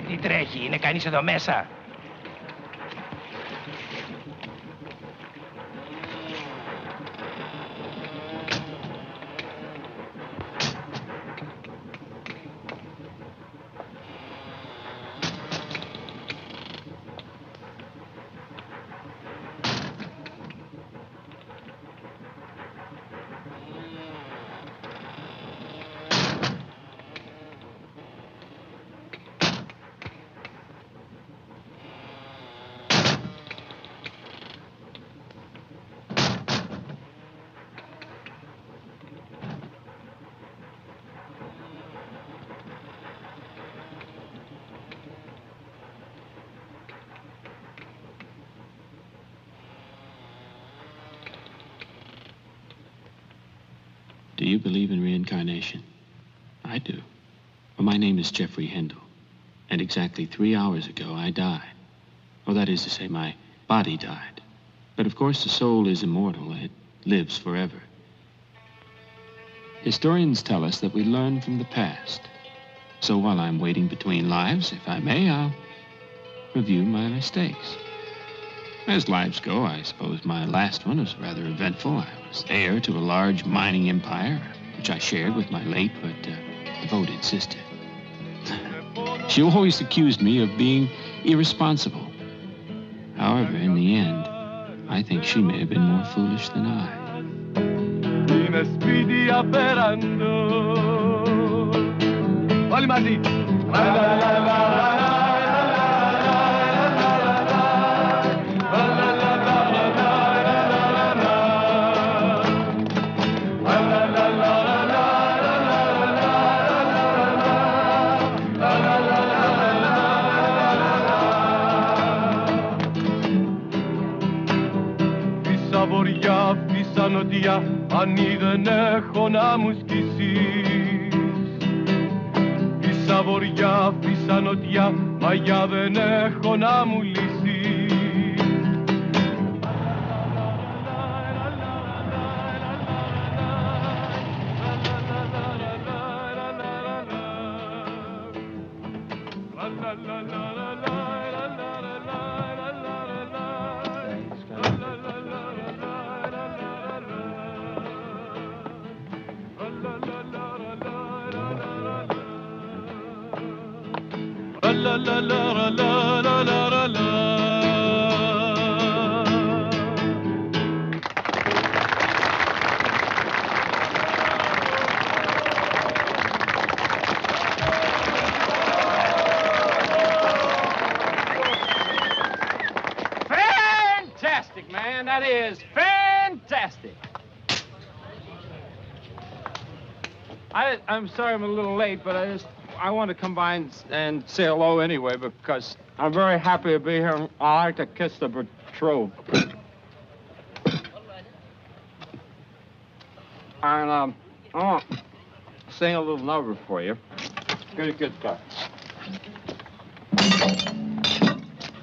Τι τρέχει, είναι κανείς εδώ μέσα? Do you believe in reincarnation? I do. Well, my name is Jeffrey Hendel, and exactly 3 hours ago I died. Well, that is to say, my body died. But of course the soul is immortal. It lives forever. Historians tell us that we learn from the past. So while I'm waiting between lives, if I may, I'll review my mistakes. As lives go, I suppose my last one was rather eventful. I was heir to a large mining empire, which I shared with my late but devoted sister. She always accused me of being irresponsible. However, in the end, I think she may have been more foolish than I. Αν δεν έχω να μου σκίσεις. Ίσα βοριά, αφήσα νοτιά, μαγιά δεν έχω να μου λύσεις. that is fantastic. I'm sorry I'm a little late, but I want to come by and say hello anyway because I'm very happy to be here. I like to kiss the betrothed. And I want to sing a little number for you. Good stuff.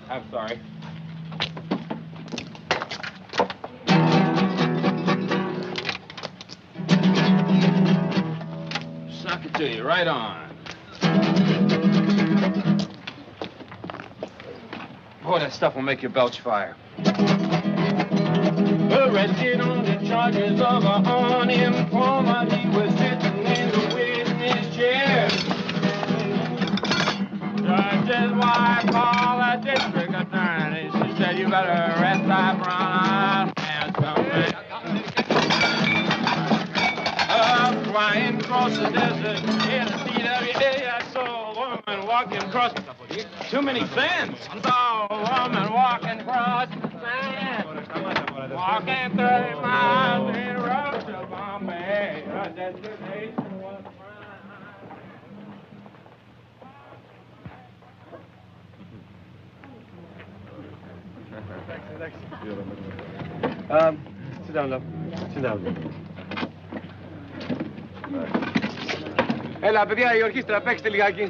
I'm sorry. Suck it to you, right on. Boy, that stuff will make you belch fire. Arrested on the charges of an uninformed. He was sitting in the witness chair. Judge's wife called a district attorney. She said, you better arrest that brown handsome man. Flying across the desert in a CWA, I saw a woman walking across. Too many sands. I saw a woman walking across the sand. Walking 30 miles in a road to Bombay. Her destination was Sit down, love. Sit down. Έλα, παιδιά, η ορχήστρα, παίξτε λιγάκι.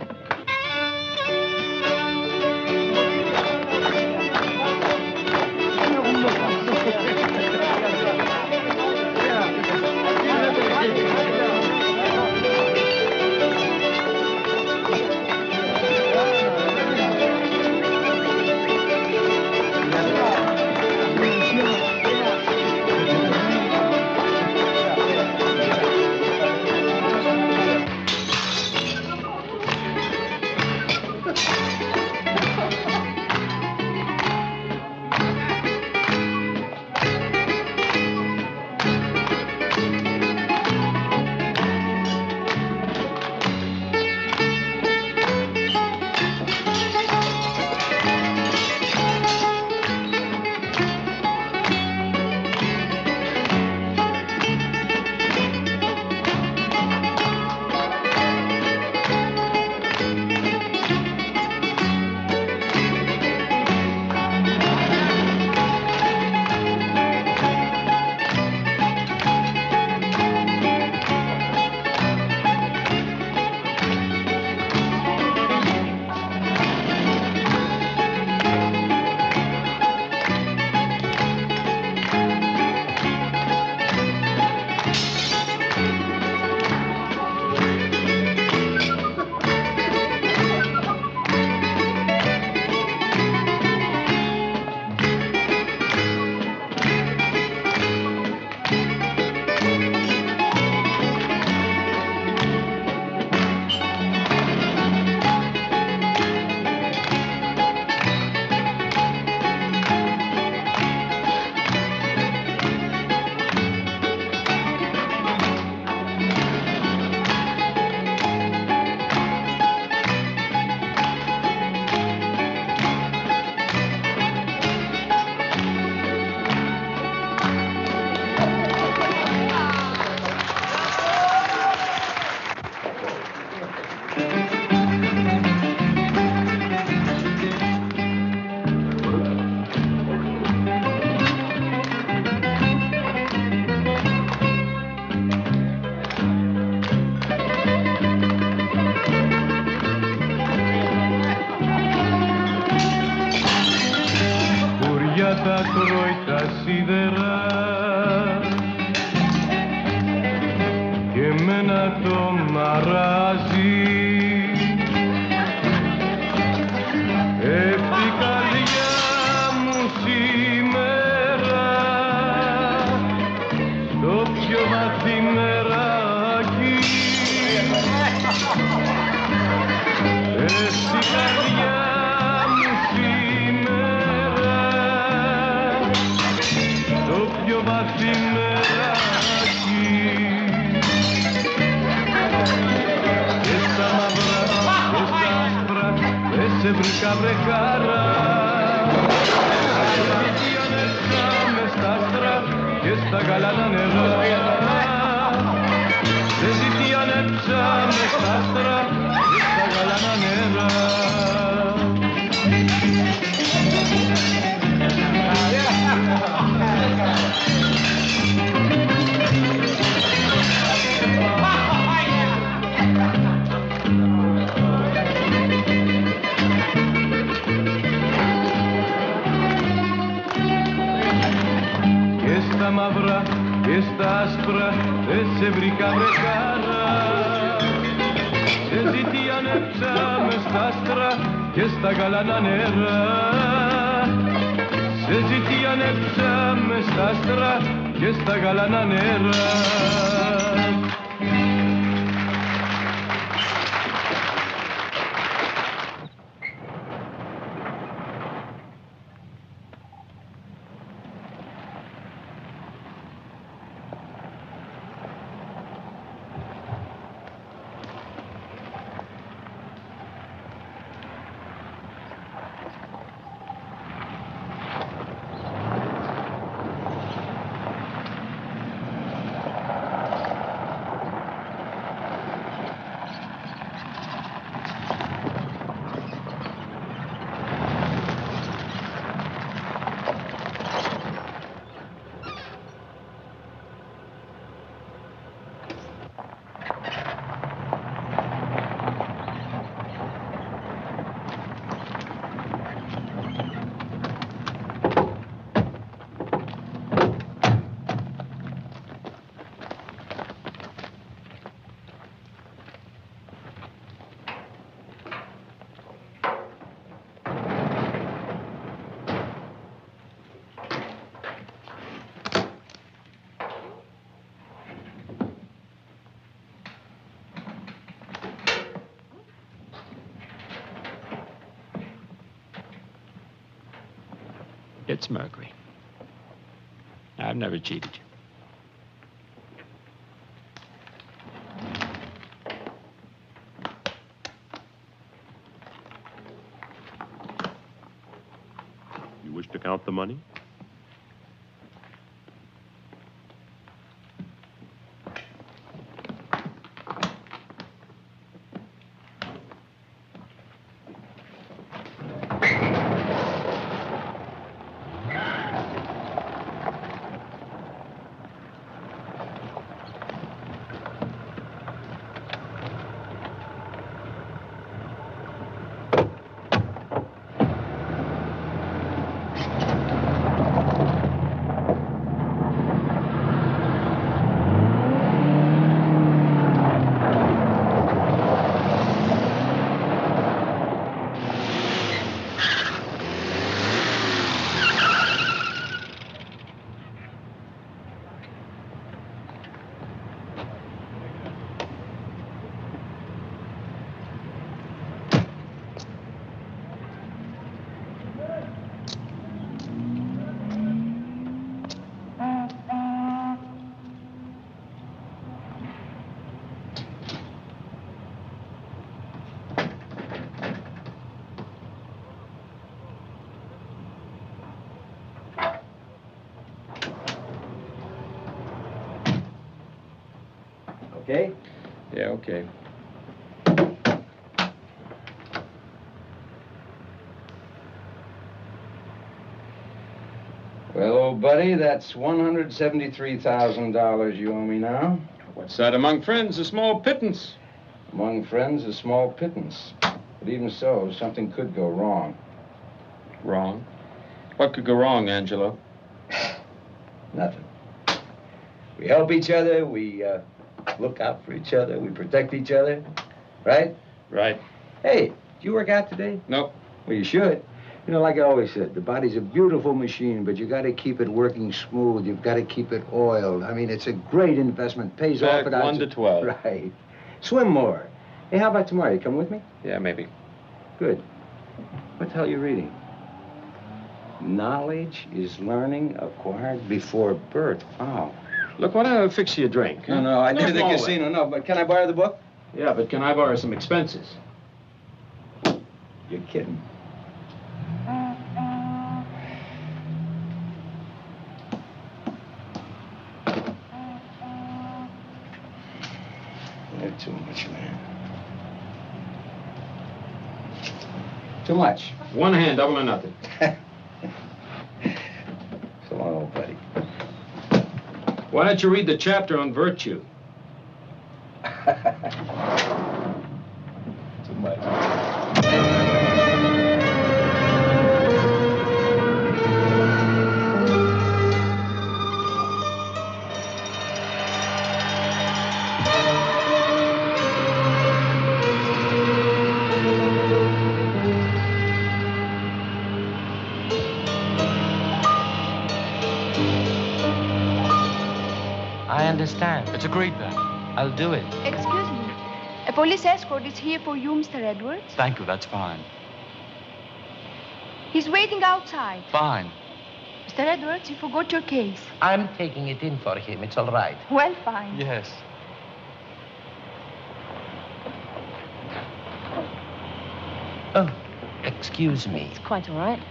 τα τρώει τα σίδερα και εμένα το μαράζει. Έφτει η καρδιά μου σήμερα στο πιο βαθύ νεράκι. Έφτει η καρδιά μου σήμερα στο πιο βαθύ νεράκι. Και στα μαύρα και στα άσπρα δεν σε βρήκα βρε χαρά. Διανέσαμε στα che sta galana nera. Se zitia nepsa me stastra, che sta galana nera. Esta mavra, esta aspra, se brica brecana. Se zitia nepsa me stastra, che sta galana nera. Se zitia nepsa me stastra, che sta galana nera. It's Mercury. I've never cheated you. You wish to count the money? Okay? Yeah, okay. Well, old buddy, that's $173,000 you owe me now. What's that? Among friends, a small pittance. Among friends, a small pittance. But even so, something could go wrong. Wrong? What could go wrong, Angelo? Nothing. We help each other, we look out for each other, we protect each other, right? Right. Hey, did you work out today? Nope. Well, you should. You know, like I always said, the body's a beautiful machine, but you got to keep it working smooth. You've got to keep it oiled. I mean, it's a great investment. Pays off at 1 to 12. Right. Swim more. Hey, how about tomorrow? You come with me? Yeah, maybe. Good. What the hell are you reading? Knowledge is learning acquired before birth. Wow. Look, why don't I fix you a drink? Huh? No, I did the Small casino. No, but can I borrow the book? Yeah, but can I borrow some expenses? You're kidding. much, man. Too much. One hand, double or nothing. So long, old buddy. Why don't you read the chapter on virtue? Too much. I understand. It's agreed then. I'll do it. Excuse me. A police escort is here for you, Mr. Edwards. Thank you, that's fine. He's waiting outside. Fine. Mr. Edwards, you forgot your case. I'm taking it in for him. It's all right. Well, fine. Yes. Oh, excuse me. It's quite all right.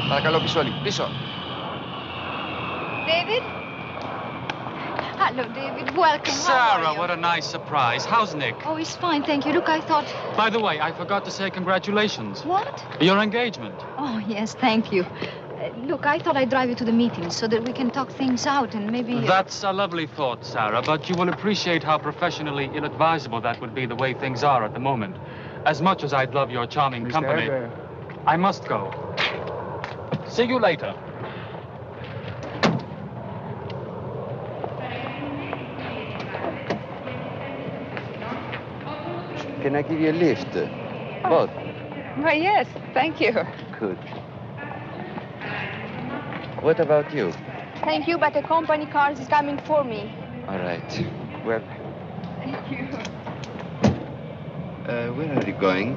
Παρακαλώ πίσω όλοι. Πίσω. David? Hello, David. Welcome. Sarah, what a nice surprise. How's Nick? Oh, he's fine, thank you. Look, I thought... By the way, I forgot to say congratulations. What? Your engagement. Oh, yes, thank you. Look, I thought I'd drive you to the meeting so that we can talk things out and maybe... That's a lovely thought, Sarah, but you will appreciate how professionally ill-advisable that would be the way things are at the moment. As much as I'd love your charming company, I must go. See you later. Can I give you a lift? Both? Why, yes, thank you. Good. What about you? Thank you, but a company car is coming for me. All right. Well, Thank you. where are you going?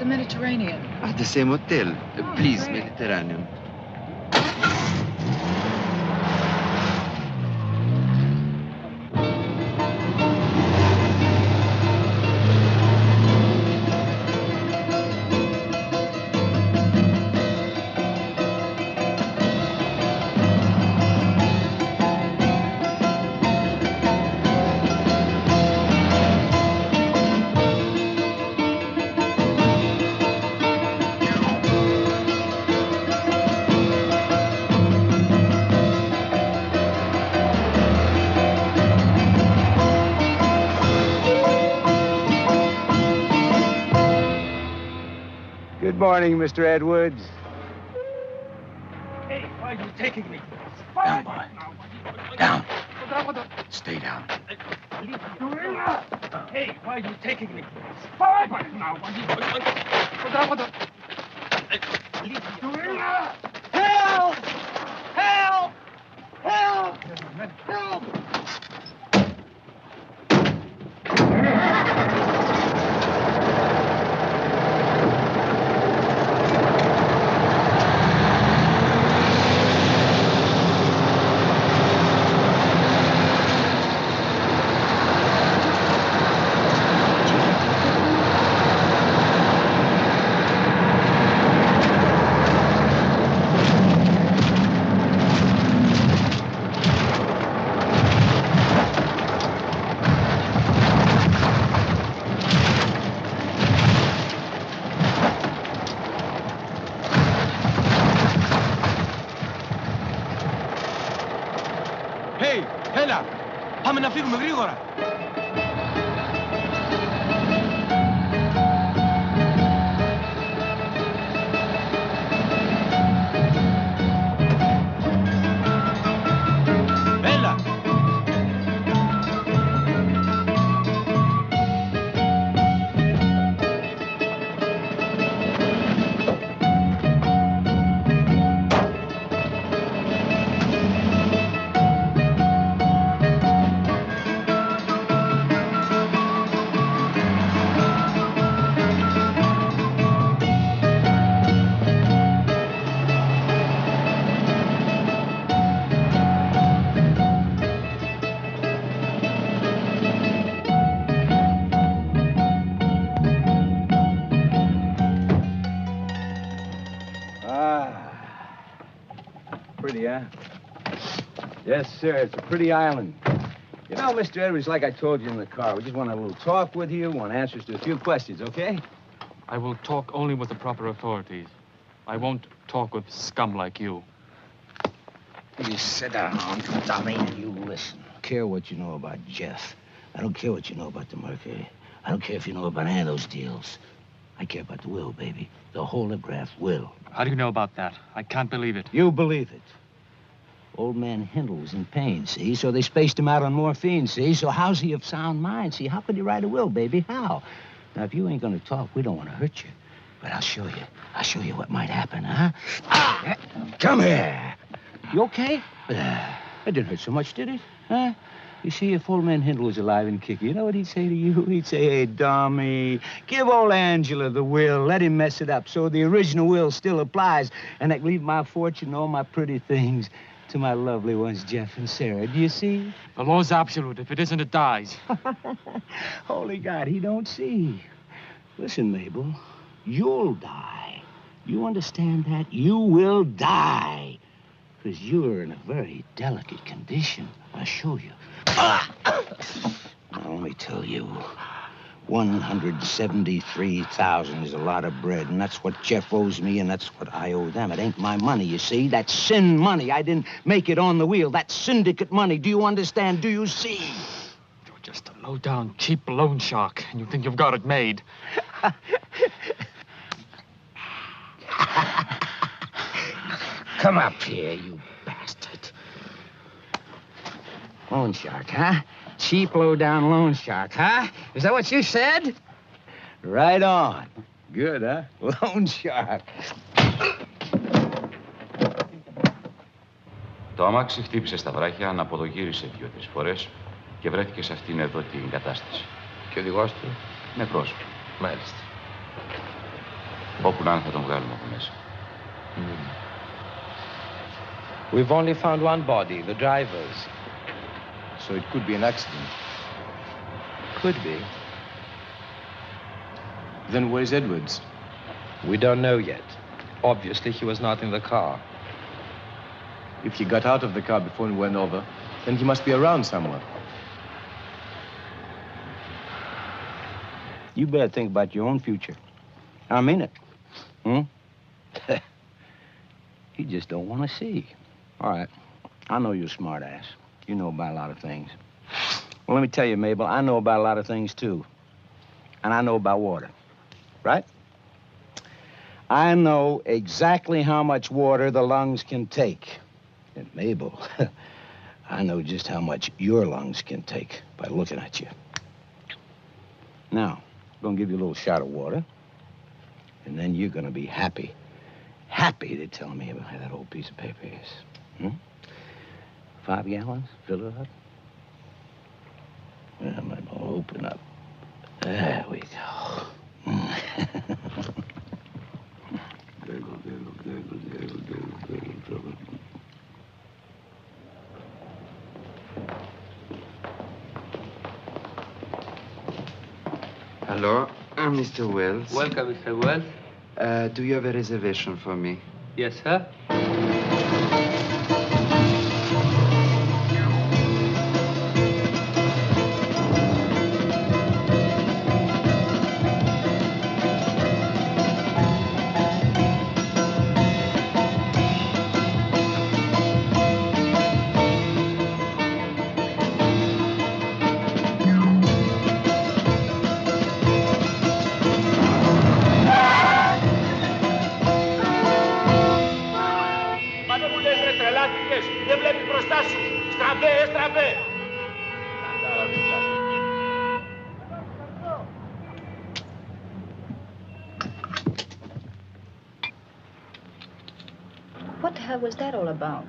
The Mediterranean. At the same hotel. Please, Mediterranean. Good morning, Mr. Edwards. Hey, why are you taking me? Down, boy. Down. Stay down. Hey, why are you taking me? Help! Help! Help! Help! Hey, έλα! Πάμε να φύγουμε γρήγορα! Έλα! yeah? Yes, sir. It's a pretty island. You know, Mr. Edwards, like I told you in the car, we just want a little talk with you, want answers to a few questions, okay? I will talk only with the proper authorities. I won't talk with scum like you. You sit down, dummy, and you listen. I don't care what you know about Jeff. I don't care what you know about the Mercury. I don't care if you know about any of those deals. I care about the will, baby. The holograph will. How do you know about that? I can't believe it. You believe it. Old man Hindle was in pain, see? So they spaced him out on morphine, see? So how's he of sound mind, see? How could he write a will, baby? How? Now, if you ain't gonna talk, we don't want to hurt you. But I'll show you. I'll show you what might happen, huh? Ah! Come here. You okay? That didn't hurt so much, did it? Huh? You see, if old man Hindle was alive and kicking, you know what he'd say to you? He'd say, hey, dummy, give old Angela the will. Let him mess it up so the original will still applies. And I can leave my fortune and all my pretty things to my lovely ones, Jeff and Sarah. Do you see? The law's absolute. If it isn't, it dies. Holy God, he don't see. Listen, Mabel, you'll die. You understand that? You will die. Because you're in a very delicate condition. I'll show you. Now, let me tell you, 173,000 is a lot of bread, and that's what Jeff owes me, and that's what I owe them. It ain't my money, you see? That's sin money. I didn't make it on the wheel. That's syndicate money. Do you understand? Do you see? You're just a low-down, cheap loan shark, and you think you've got it made. Come up here, you bastard. Loan shark, huh? Cheap, low-down loan shark, huh? Is that what you said? Right on. Good, huh? Loan shark. Το αμάξι χτύπησε στα βράχια, αναποδογύρισε 2-3 φορές και βρέθηκε σε αυτήν εδώ την κατάσταση. Και ο οδηγός του? Νεκρός. Μάλιστα. Όπου να είναι θα τον βγάλουμε από μέσα. We've only found one body, the driver's. So it could be an accident. Could be. Then where's Edwards? We don't know yet. Obviously, he was not in the car. If he got out of the car before he went over, then he must be around somewhere. You better think about your own future. I mean it. He just don't want to see. All right. I know you're a smart ass. You know about a lot of things. Well, let me tell you, Mabel, I know about a lot of things, too. And I know about water. Right? I know exactly how much water the lungs can take. And, Mabel, I know just how much your lungs can take by looking at you. Now, I'm going to give you a little shot of water. And then you're going to be happy. Happy to tell me about how that old piece of paper is. 5 gallons? Fill it up? Yeah, I'm going to open up. There we go. Gurgle, gurgle, gurgle, gurgle, gurgle, gurgle, gurgle. Hello, I'm Mr. Wells. Welcome, Mr. Wells. Do you have a reservation for me? Yes, sir. What the hell was that all about?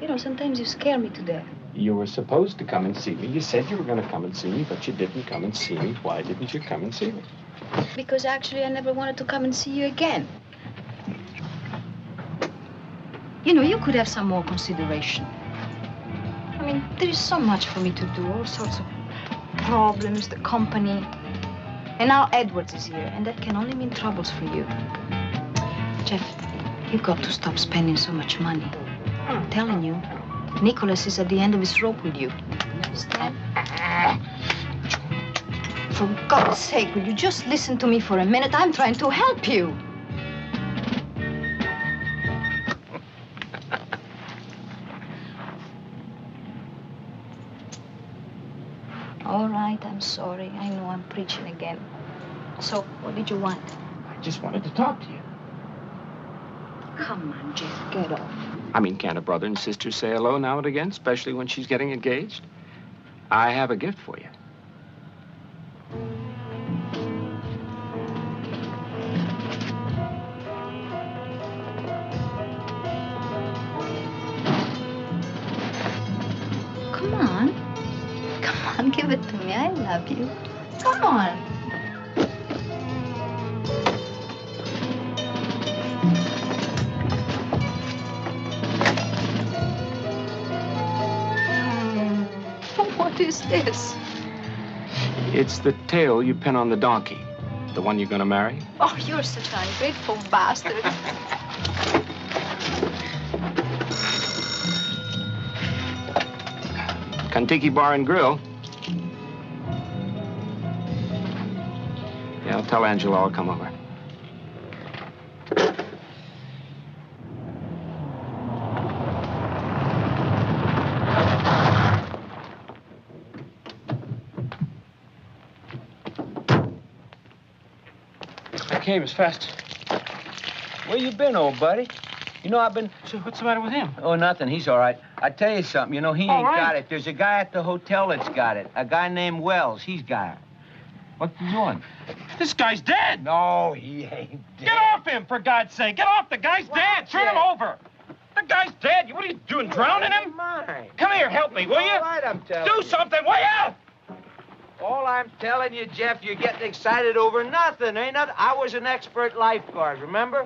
You know, sometimes you scare me to death. You were supposed to come and see me. You said you were going to come and see me, but you didn't come and see me. Why didn't you come and see me? Because actually I never wanted to come and see you again. You know, you could have some more consideration. I mean, there is so much for me to do, all sorts of problems, the company. And now Edwards is here, and that can only mean troubles for you. Jeff, you've got to stop spending so much money. I'm telling you, Nicholas is at the end of his rope with you. Understand? For God's sake, will you just listen to me for a minute? I'm trying to help you. All right, I'm sorry. I know I'm preaching again. So, what did you want? I just wanted to talk to you. Come on, Jeff, get off. I mean, can't a brother and sister say hello now and again, especially when she's getting engaged? I have a gift for you. Come on. Come on, give it to me. I love you. Come on. What is this? It's the tail you pin on the donkey. The one you're gonna marry? Oh, you're such an ungrateful bastard. Kentucky Bar and Grill. Yeah, I'll tell Angela I'll come over. I came as fast. Where you been, old buddy? You know, I've been... So what's the matter with him? Oh, nothing. He's all right. I tell you something. You know, he ain't got it. There's a guy at the hotel that's got it. A guy named Wells. He's got it. What's he doing? This guy's dead. No, he ain't dead. Get off him, for God's sake. Get off. The guy's dead. Turn him over. The guy's dead. What are you doing, drowning him? Come here, help me, will you? All right, I'm telling you. Do something, will you? All I'm telling you, Jeff, you're getting excited over nothing, ain't nothing. I was an expert lifeguard, remember?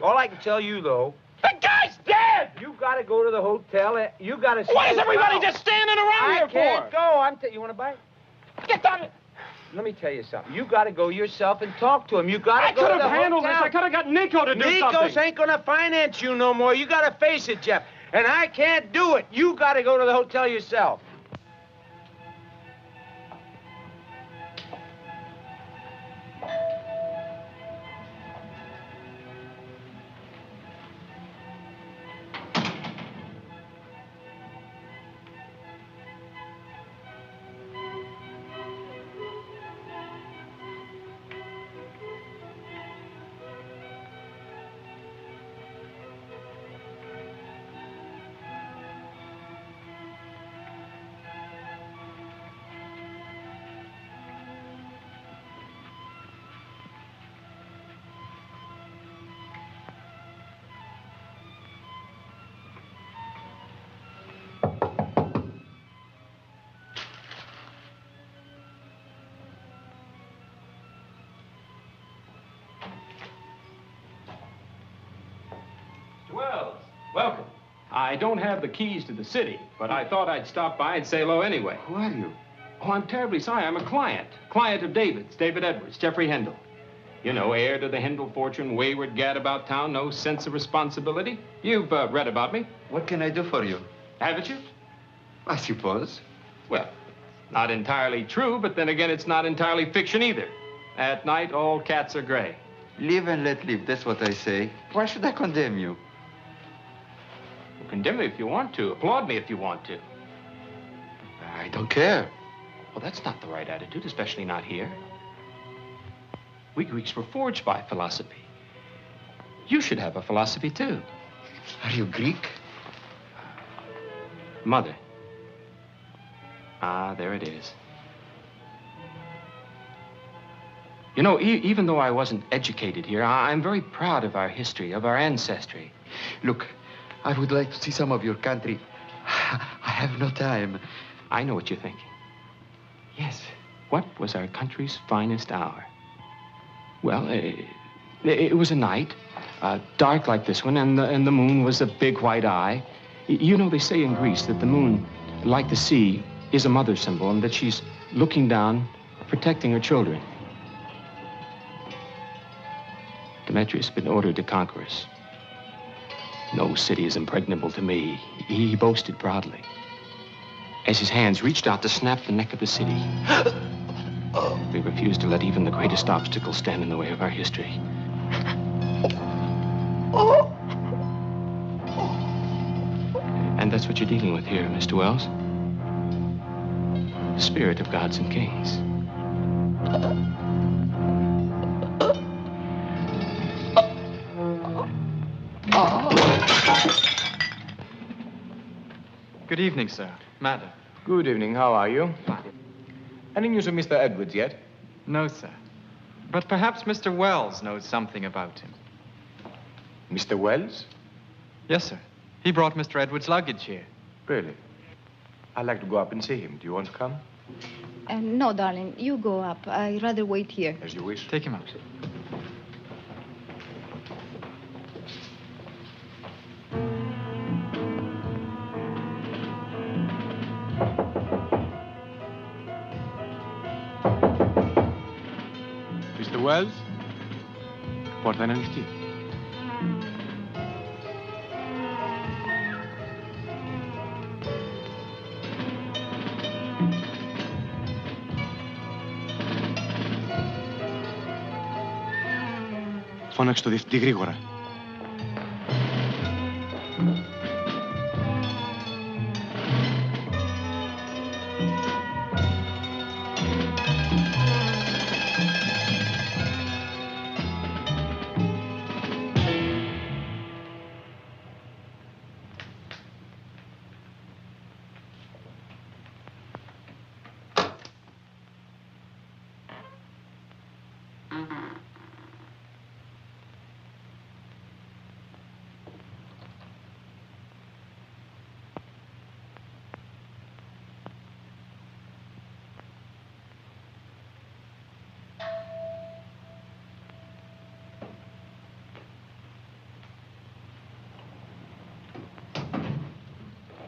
All I can tell you, though... The guy's dead! You gotta go to the hotel. You gotta see... Why is everybody just standing around here for? I can't go. You want to bite? Get down. Let me tell you something. You gotta go yourself and talk to him. You gotta go to the hotel. I could have handled this. I could have got Nico to do something. Nikos ain't gonna finance you no more. You gotta face it, Jeff. And I can't do it. You gotta go to the hotel yourself. Wells, welcome. I don't have the keys to the city, but I thought I'd stop by and say hello anyway. Who are you? Oh, I'm terribly sorry. I'm a client. Client of David's, David Edwards, Jeffrey Hendel. You know, heir to the Hendel fortune, wayward gad about town, no sense of responsibility. You've read about me. What can I do for you? Haven't you? I suppose. Well, not entirely true, but then again, it's not entirely fiction either. At night, all cats are gray. Live and let live, that's what I say. Why should I condemn you? Well, condemn me if you want to. Applaud me if you want to. I don't care. Well, that's not the right attitude, especially not here. We Greeks were forged by philosophy. You should have a philosophy, too. Are you Greek? Mother. Ah, there it is. You know, even though I wasn't educated here, I'm very proud of our history, of our ancestry. Look, I would like to see some of your country. I have no time. I know what you're thinking. Yes. What was our country's finest hour? Well, it was a night, dark like this one, and the moon was a big white eye. You know, they say in Greece that the moon, like the sea, is a mother symbol, and that she's looking down, protecting her children. Demetrius has been ordered to conquer us. No city is impregnable to me. He boasted proudly. As his hands reached out to snap the neck of the city, we refused to let even the greatest obstacles stand in the way of our history. And that's what you're dealing with here, Mr. Wells. The spirit of gods and kings. Good evening, sir. Madam. Good evening. How are you? Fine. Any news of Mr. Edwards yet? No, sir. But perhaps Mr. Wells knows something about him. Mr. Wells? Yes, sir. He brought Mr. Edwards' luggage here. Really? I'd like to go up and see him. Do you want to come? No, darling. You go up. I'd rather wait here. As you wish. Take him out. Mr. Wells? Πόρτα είναι ανοιχτή. Φώναξε το διευθυντή γρήγορα.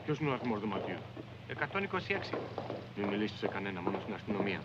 Ποιος είναι ο αριθμός δωματίου? 126. Μην μιλήσεις σε κανένα, μόνο στην αστυνομία.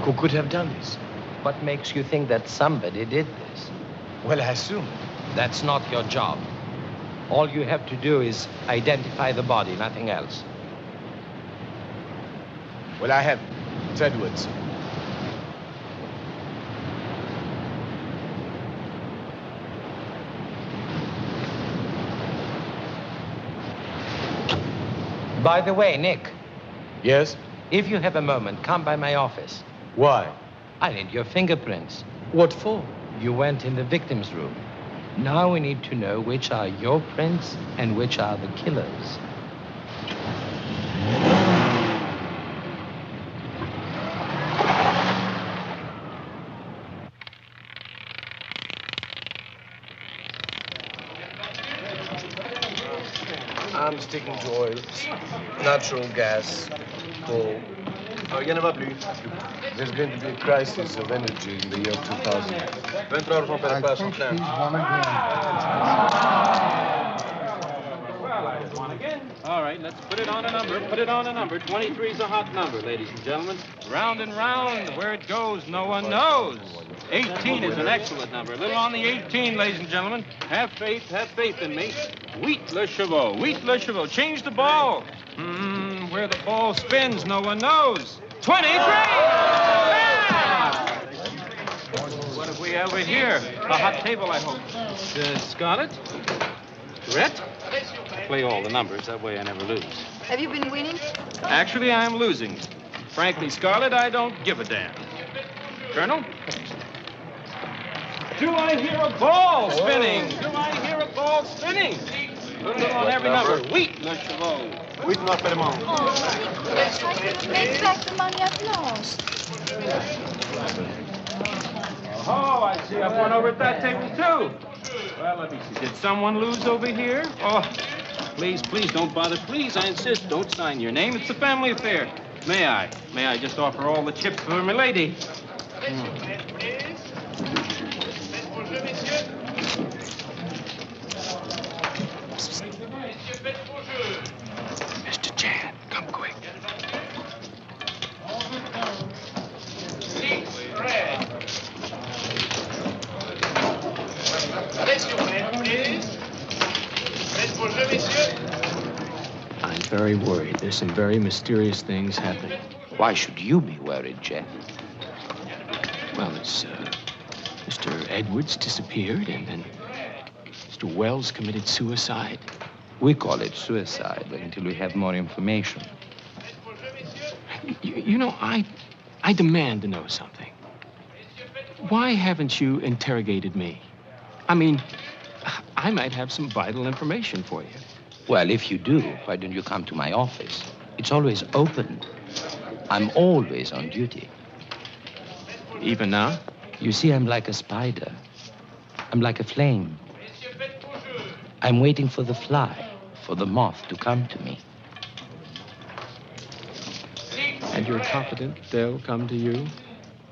Who could have done this? What makes you think that somebody did this? Well, I assume. That's not your job. All you have to do is identify the body, nothing else. Well, I have. It's Edwards. By the way, Nick. Yes? If you have a moment, come by my office. Why? I need your fingerprints. What for? You went in the victim's room. Now we need to know which are your prints and which are the killer's. I'm sticking to oil, natural gas, coal. Il y en a plus. There's going to be a crisis of energy in the year 2000. 23 heures pour faire place en plein. All right, let's put it on a number. Put it on a number. 23 is a hot number, ladies and gentlemen. Round and round, where it goes, no one knows. 18 is an excellent number. A little on the 18, ladies and gentlemen. Have faith in me. Wheat le chevaux, wheat le chevaux. Change the ball. Where the ball spins, no one knows. 23! Yeah! What have we over here? A hot table, I hope. Scarlett? Rhett? Play all the numbers. That way I never lose. Have you been winning? Actually, I'm losing. Frankly, Scarlett, I don't give a damn. Colonel? Do I hear a ball spinning? Do I hear a ball spinning? Put it on every number. Wheat. Wheat noir Permont. Let's try to make back the money I've lost. Oh, I see. I've one over at that table, too. Well, let me see. Did someone lose over here? Oh, please, please, don't bother. Please, I insist, don't sign your name. It's a family affair. May I? May I just offer all the chips for my lady? Mr. Jan, come quick. I'm very worried. There's some very mysterious things happening. Why should you be worried, Jeff? Well, it's, Mr. Edwards disappeared, and then Mr. Wells committed suicide. We call it suicide until we have more information. You know, I demand to know something. Why haven't you interrogated me? I mean, I might have some vital information for you. Well, if you do, why don't you come to my office? It's always open. I'm always on duty. Even now? You see, I'm like a spider. I'm like a flame. I'm waiting for the fly, for the moth to come to me. And you're confident they'll come to you?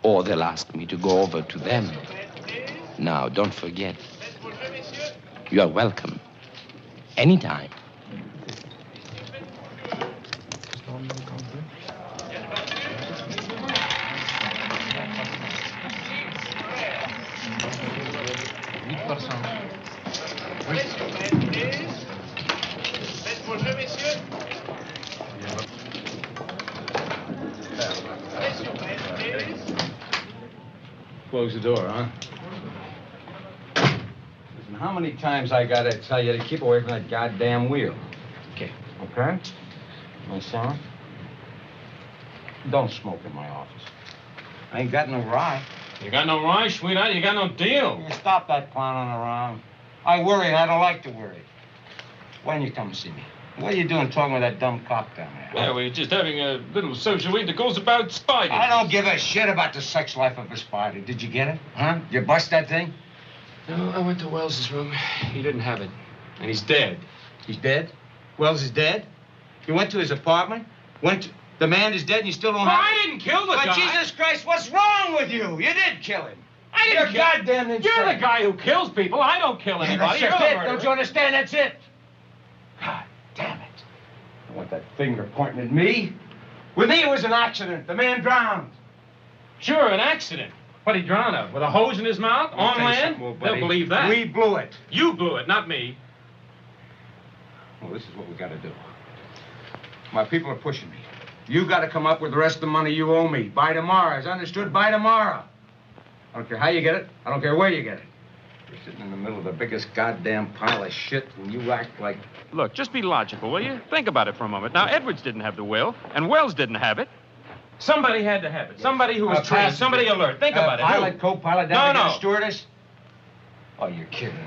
Or they'll ask me to go over to them. Now, don't forget. You are welcome. Anytime. Close the door, huh? Listen, how many times I gotta tell you to keep away from that goddamn wheel? Okay. Okay? My son? Don't smoke in my office. I ain't got no rye. You got no rye, sweetheart? You got no deal? You stop that clowning around. I worry and I don't like to worry. When you come see me? What are you doing talking with that dumb cop down there? Yeah, we're just having a little social intercourse about spiders. I don't give a shit about the sex life of a spider. Did you get it? Huh? Did you bust that thing? No, I went to Wells's room. He didn't have it. And he's dead. He's dead? Wells is dead? You went to his apartment? The man is dead and you still don't have... I didn't kill the guy. But Jesus Christ, what's wrong with you? You did kill him. I didn't You're goddamn insane. You're the guy who kills people. I don't kill anybody. That's You're it. the Don't you understand? That's it. God damn it. I want that finger pointing at me. With me, it was an accident. The man drowned. Sure, an accident. What'd he drown of? With a hose in his mouth? On land? They'll believe that. We blew it. You blew it, not me. Well, this is what we got to do. My people are pushing me. You got to come up with the rest of the money you owe me. By tomorrow. Is understood? By tomorrow. I don't care how you get it. I don't care where you get it. You're sitting in the middle of the biggest goddamn pile of shit, and you act like... Look, just be logical, will you? Think about it for a moment. Now, Edwards didn't have the will, and Wells didn't have it. Somebody had to have it. Somebody who was trained, somebody alert. Think about it. Pilot, co-pilot, navigator, stewardess? Oh, you're kidding.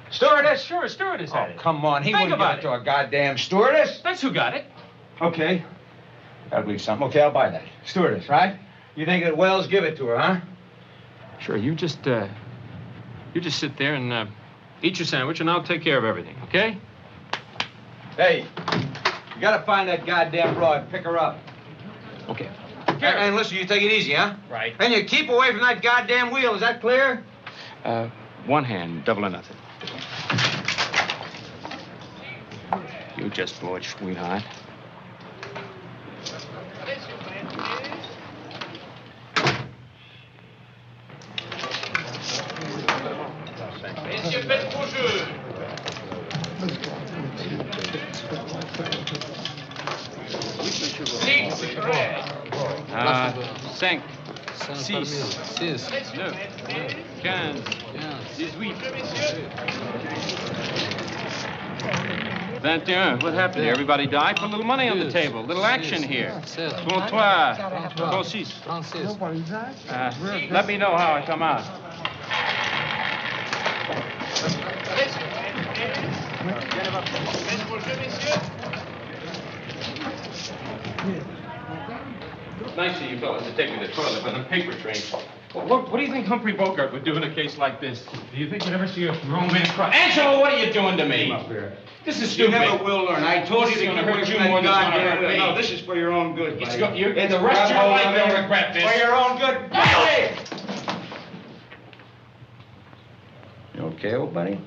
Stewardess? Sure, a stewardess had it. Come on. He Think wouldn't give about it to a goddamn stewardess. That's who got it. Okay. Gotta believe something. Okay, I'll buy that. Stewardess, right? You think that Wells give it to her, huh? Sure, you just sit there and eat your sandwich, and I'll take care of everything, okay? Hey, you gotta find that goddamn broad and pick her up. Okay. And listen, you take it easy, huh? Right. And you keep away from that goddamn wheel. Is that clear? One hand, double or nothing. You just blow it, sweetheart. Cinq, six, 9, 15, 18. 21. What happened here? Everybody died? Put a little money on the table. A little action here. 33. 36. Let me know how I come out. Nice of you fellas to take me to the toilet on a paper train. What do you think Humphrey Bogart would do in a case like this? Do you think we'd ever see a grown man cry? Angelo, what are you doing to me? Come up here. This is You stupid. never will learn. I told you to This is keep gonna away hurt you from that more than it's gonna goddamn hurt me. No, this is for your own good, buddy. And the rest of your life you'll regret this. For your own good. Buddy! You okay, old buddy?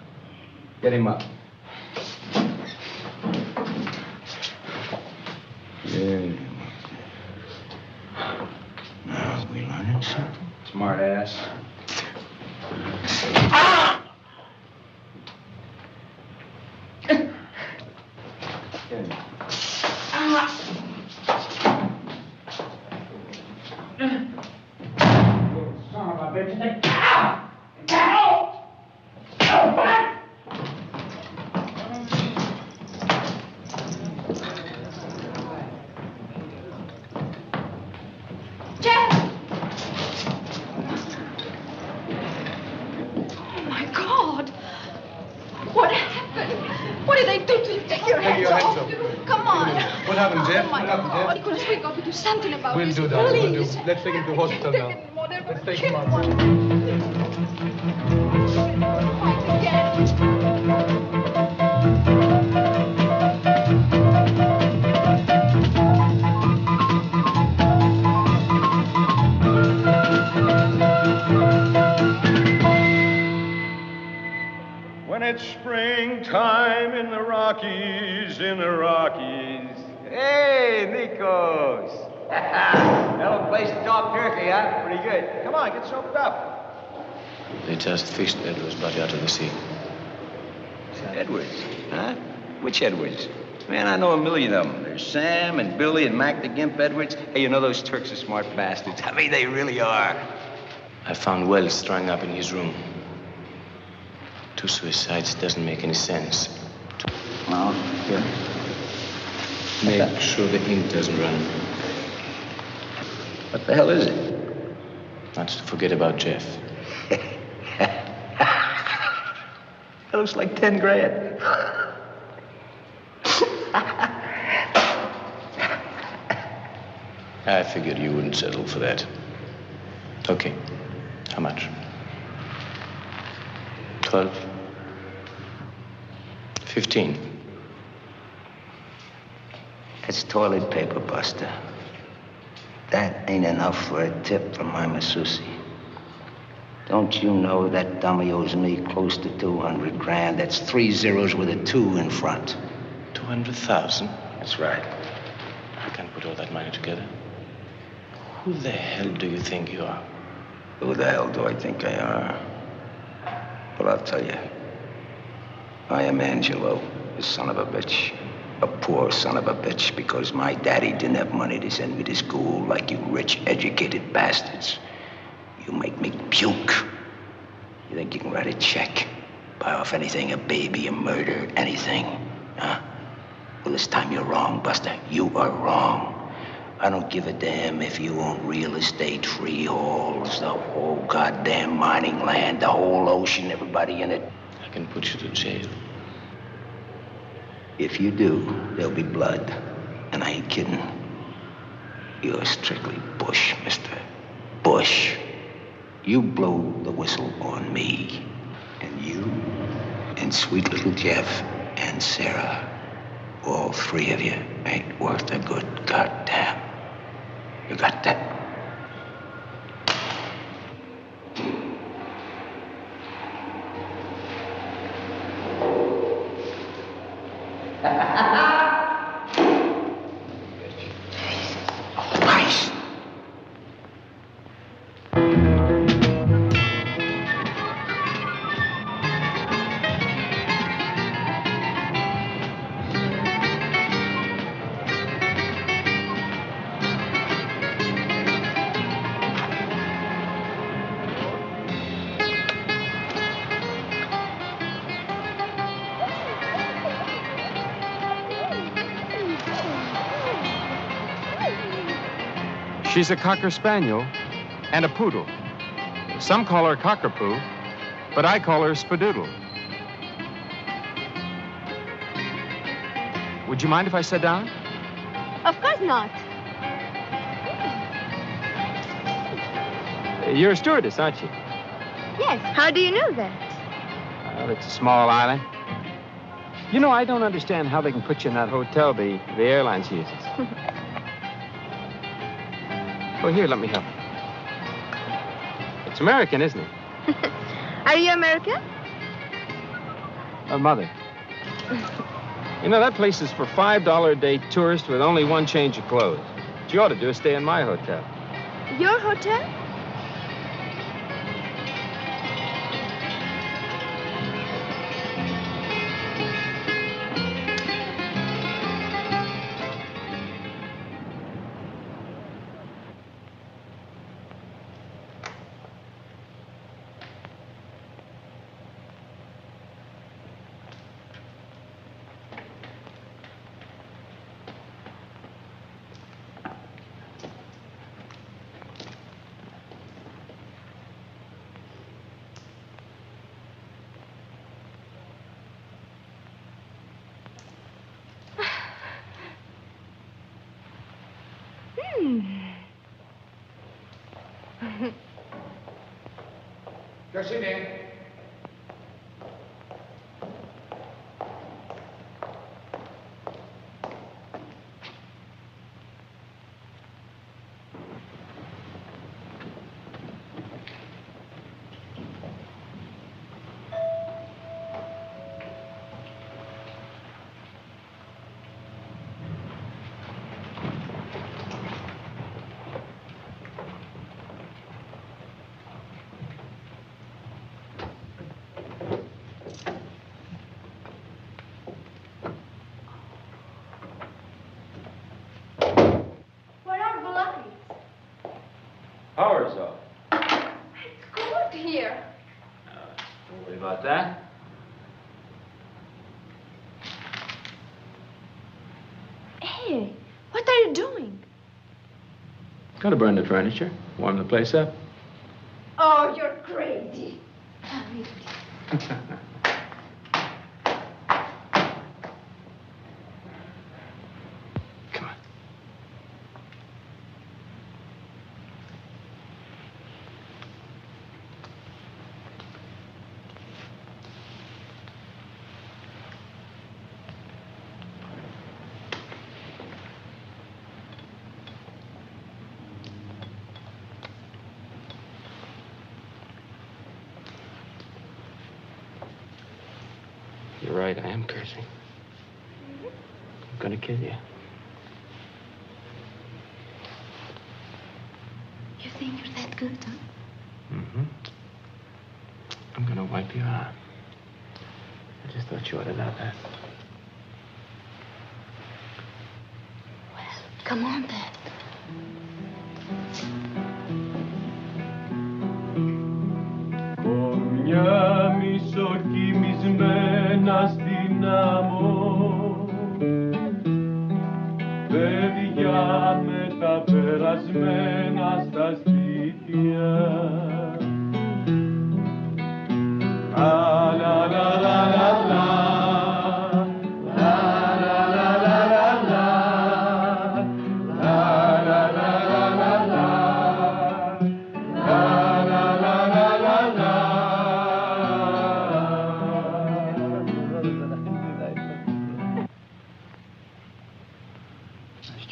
Get him up. Yeah. Now, we learning something? Smart ass. Something about We'll this, do that. please. We'll do. Let's take him to hospital now. Let's take him out. When it's springtime in the Rockies, Hey, Nikos. That'll place to talk turkey, huh? Pretty good. Come on, get soaked up. They just fished Edwards' body out of the sea. Edwards, huh? Which Edwards? Man, I know a million of them. There's Sam and Billy and Mac the Gimp Edwards. Hey, you know those Turks are smart bastards. I mean, they really are. I found Wells strung up in his room. 2 suicides doesn't make any sense. Well, here. Make sure the ink doesn't run. What the hell is it? Not to forget about Jeff. That looks like 10 grand. I figured you wouldn't settle for that. Okay. How much? 12? 15? That's toilet paper, Buster. That ain't enough for a tip from my masseuse. Don't you know that dummy owes me close to 200 grand? That's 3 zeros with a 2 in front. 200,000? That's right. I can't put all that money together. Who the hell do you think you are? Who the hell do I think I are? Well, I'll tell you. I am Angelo, the son of a bitch. A poor son of a bitch because my daddy didn't have money to send me to school like you rich, educated bastards. You make me puke. You think you can write a check, buy off anything, a baby, a murder, anything, huh? Well, this time you're wrong, Buster. You are wrong. I don't give a damn if you own real estate, freeholds, the whole goddamn mining land, the whole ocean, everybody in it. I can put you to jail. If you do, there'll be blood. And I ain't kidding. You're strictly Bush, mister. Bush. You blow the whistle on me. And you, and sweet little Jeff, and Sarah, all 3 of you ain't worth a good goddamn. You got that? Nice. She's a Cocker Spaniel and a poodle. Some call her Cockapoo, but I call her Spadoodle. Would you mind if I sat down? Of course not. You're a stewardess, aren't you? Yes. How do you know that? Well, it's a small island. You know, I don't understand how they can put you in that hotel the airlines uses. Oh, here, let me help. It's American, isn't it? Are you American? Mother. You know, that place is for $5 a day tourists with only one change of clothes. What you ought to do is stay in my hotel. Your hotel? Just sit in. Power's off. It's cold here. Don't worry about that. Hey, what are you doing? Gotta burn the furniture, warm the place up. Oh, you're crazy. You're right, I am cursing. I'm gonna kill you. You think you're that good, huh? Mm-hmm. I'm gonna wipe you out. I just thought you ought to know that. Well, come on then. Μια μισοκοιμισμένα στην άμμο, παιδιά με τα περασμένα στα σπίτια. Λα λα λα λα λα.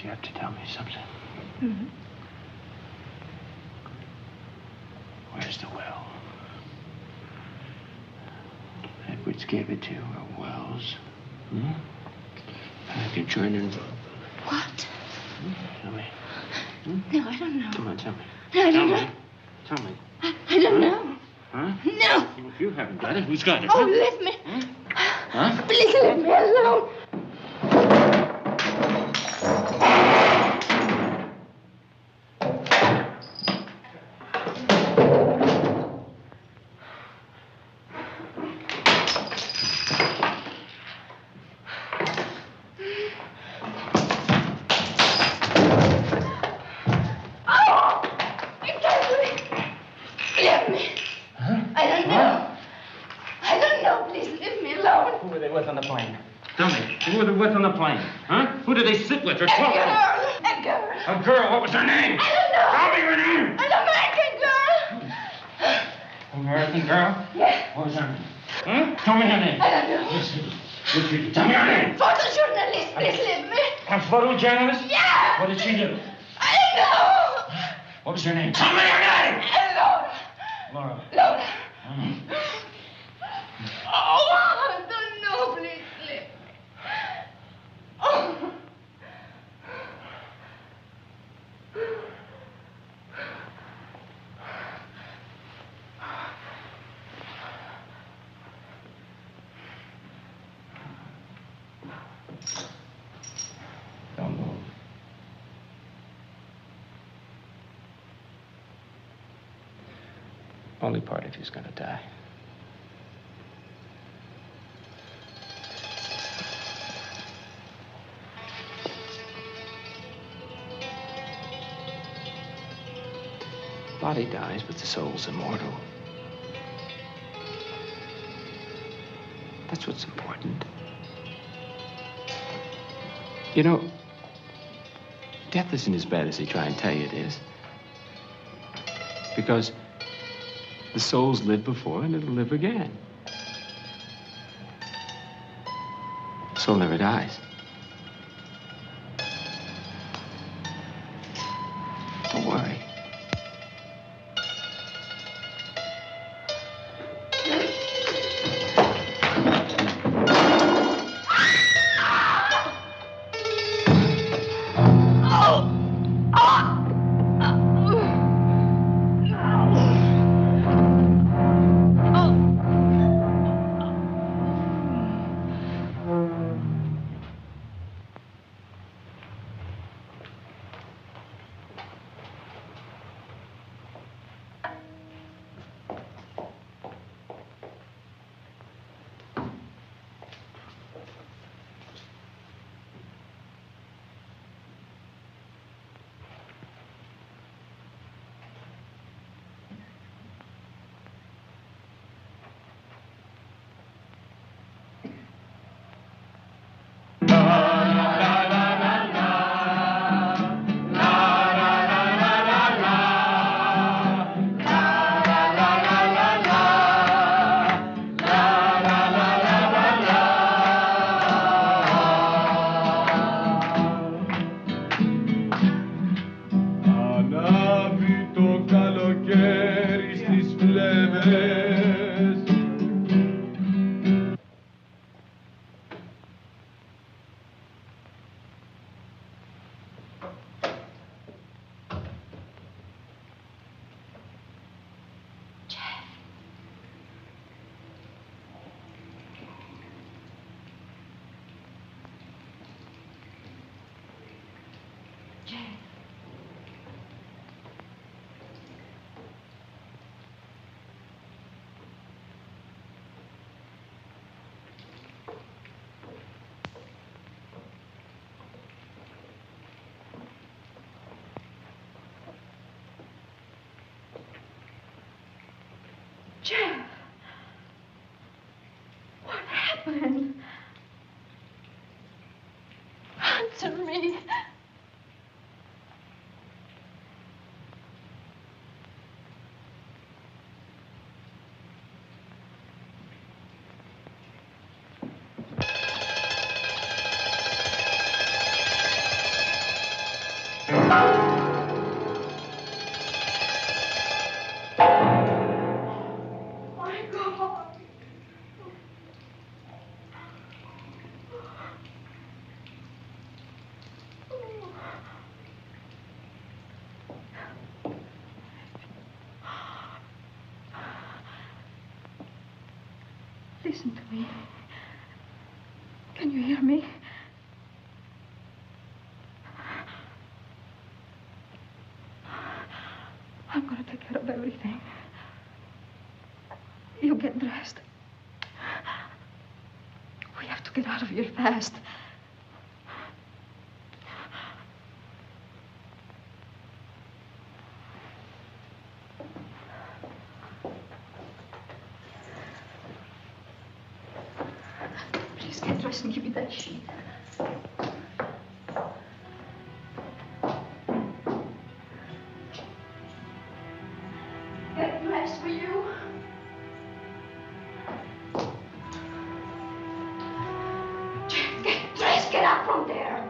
You have to tell me something. Mm-hmm. Where's the well? Edwards gave it to you, or Wells? Hmm? I can join in. What? Tell me. No, I don't know. Come on, tell me. No, I don't know. Tell me. I don't know. Huh? No. If you haven't got it, who's got it? Oh, leave me. Huh? Please leave me alone. Who were they with on the plane? Tell me. with on the plane? Huh? Who did they sit with or talk to? A girl. A girl. What was her name? I don't know. Tell me her name. An American girl. American girl? Yes. What was her name? Huh? Tell me her name. I don't know. Listen, tell me her name. Photojournalist, please leave me. A photojournalist? Yeah. What did she do? I don't know. What was her name? Tell me her name. Laura. Laura. Laura. Oh, I don't know, please leave me. Oh. Don't move. Only part of you's gonna die. Body dies, but the soul's immortal. That's what's important. You know, death isn't as bad as they try and tell you it is. Because the soul's lived before and it'll live again. The soul never dies. Don't worry. Jeff, what happened? Answer me. Listen to me. Can you hear me? I'm going to take care of everything. You get dressed. We have to get out of here fast. Please get dressed and give me that sheet. dress for you? Get dressed. Get up from there.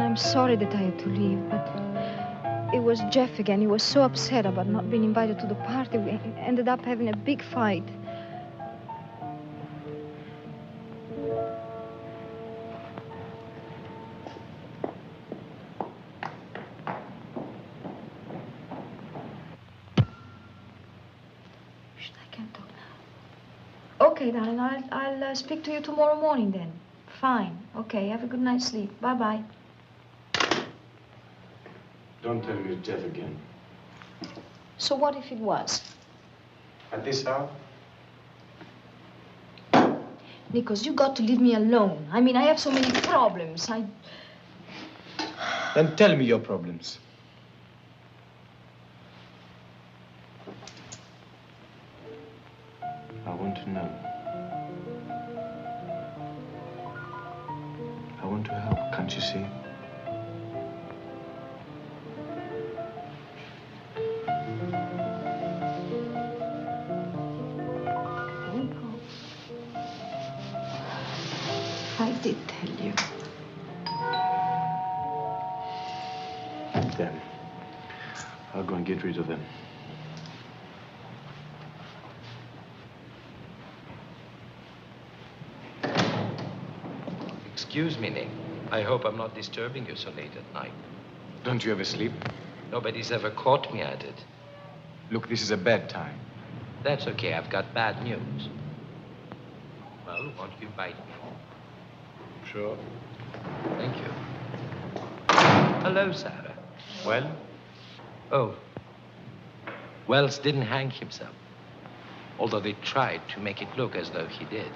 I'm sorry that I had to leave, but it was Jeff again. He was so upset about not being invited to the party. We ended up having a big fight. Shh, I can't talk now. Okay, darling, I'll speak to you tomorrow morning then. Fine. Okay, have a good night's sleep. Bye-bye. Don't tell me it's Jeff again. So what if it was? At this hour? Nikos, you got to leave me alone. I mean, I have so many problems. Then tell me your problems. I want to know. I want to help, can't you see? I did tell you. Then I'll go and get rid of them. Excuse me, Nick. I hope I'm not disturbing you so late at night. Don't you ever sleep? Nobody's ever caught me at it. Look, this is a bad time. That's okay. I've got bad news. Well, won't you invite me? Sure. Thank you. Hello, Sarah. Well? Oh. Wells didn't hang himself, although they tried to make it look as though he did.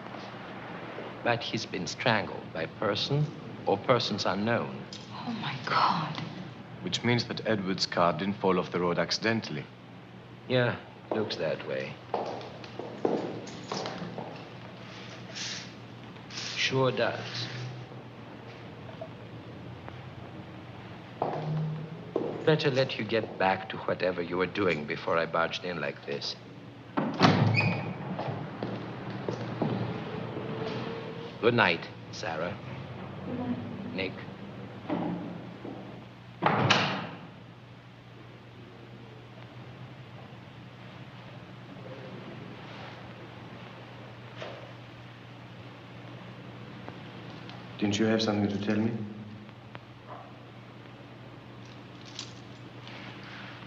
But he's been strangled by person or persons unknown. Oh, my God. Which means that Edward's car didn't fall off the road accidentally. Yeah, looks that way. Sure does. Better let you get back to whatever you were doing before I barged in like this. Good night, Sarah. Good night. Nick. Didn't you have something to tell me?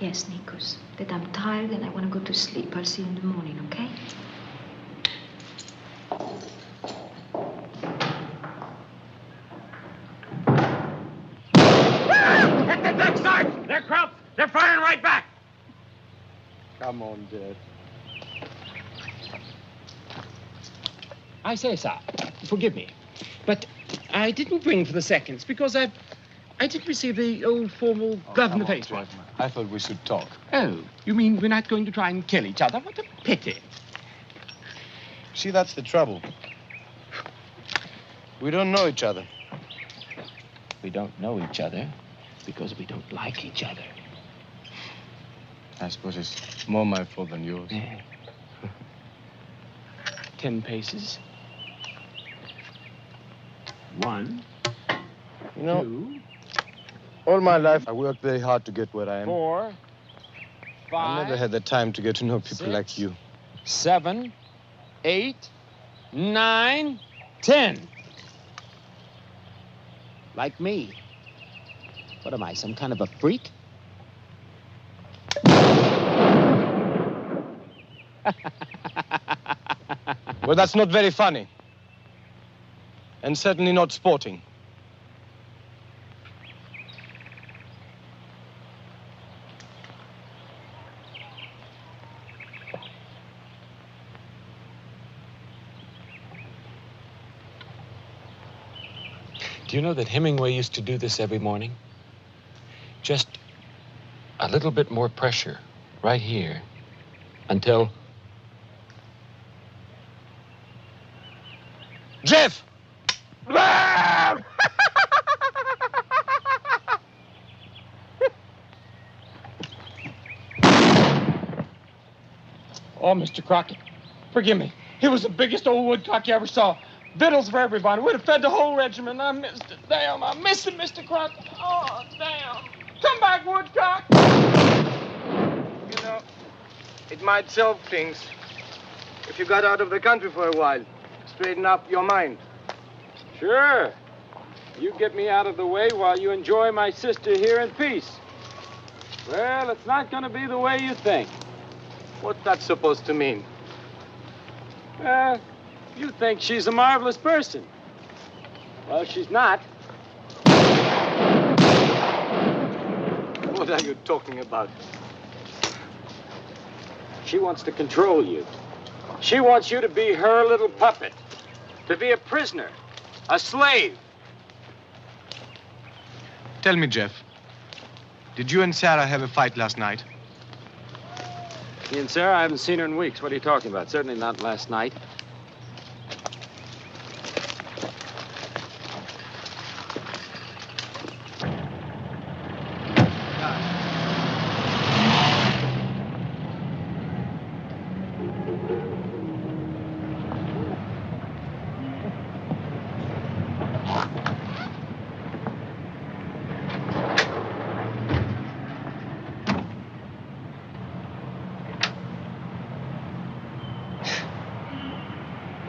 Yes, Nikos, that I'm tired and I want to go to sleep. I'll see you in the morning, okay? Hit the deck, Sarge! They're Krauts! They're firing right back! Come on, Dad. I say, sir, forgive me, but I didn't ring for the seconds because I didn't receive the old formal glove in the face one. I thought we should talk. Oh, you mean we're not going to try and kill each other? What a pity. See, that's the trouble. We don't know each other. We don't know each other because we don't like each other. I suppose it's more my fault than yours. 10 paces. 1. You know, 2. all my life I worked very hard to get where I am. 4. 5. I never had the time to get to know people 6, like you. 7. 8. 9, 10. Like me. What am I, some kind of a freak? Well, that's not very funny. And certainly not sporting. Do you know that Hemingway used to do this every morning? Just a little bit more pressure right here until... Jeff! Oh, Mr. Crockett, forgive me. He was the biggest old woodcock you ever saw. Victuals for everybody. We'd have fed the whole regiment. I missed it. Damn, I missed it, Mr. Crockett. Oh, damn. Come back, woodcock. You know, it might solve things if you got out of the country for a while. Straighten up your mind. Sure. You get me out of the way while you enjoy my sister here in peace. Well, it's not going to be the way you think. What's that supposed to mean? You think she's a marvelous person. Well, she's not. What are you talking about? She wants to control you. She wants you to be her little puppet. To be a prisoner. A slave. Tell me, Jeff, did you and Sarah have a fight last night? Me and Sarah, I haven't seen her in weeks. What are you talking about? Certainly not last night.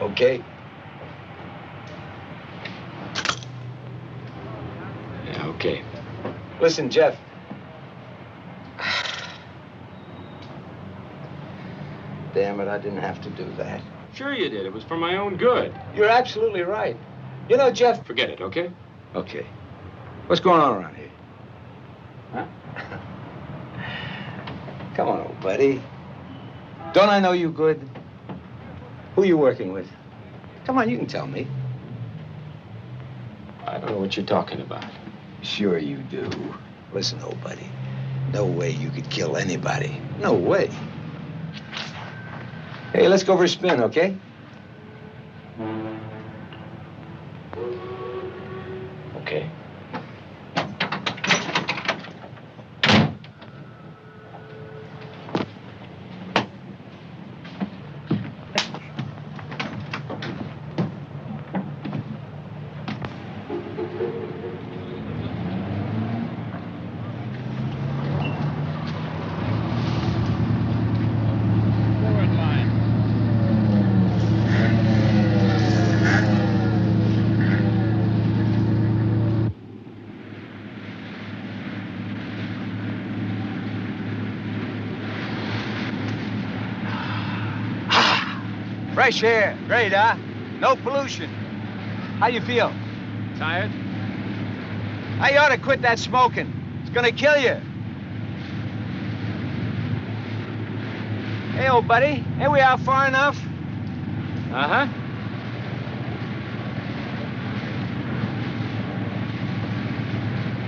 Okay. Yeah, okay. Listen, Jeff. Damn it, I didn't have to do that. Sure you did. It was for my own good. You're absolutely right. You know, Jeff... Forget it, okay? Okay. What's going on around here? Huh? Come on, old buddy. Don't I know you good? Who you working with? Come on, you can tell me. I don't know what you're talking about. Sure you do. Listen, old buddy. No way you could kill anybody. No way. Hey, let's go for a spin, okay? Okay. Fresh air. Great, huh? No pollution. How you feel? Tired? Now you ought to quit that smoking. It's gonna kill you. Hey, old buddy. Ain't we out far enough? Uh-huh.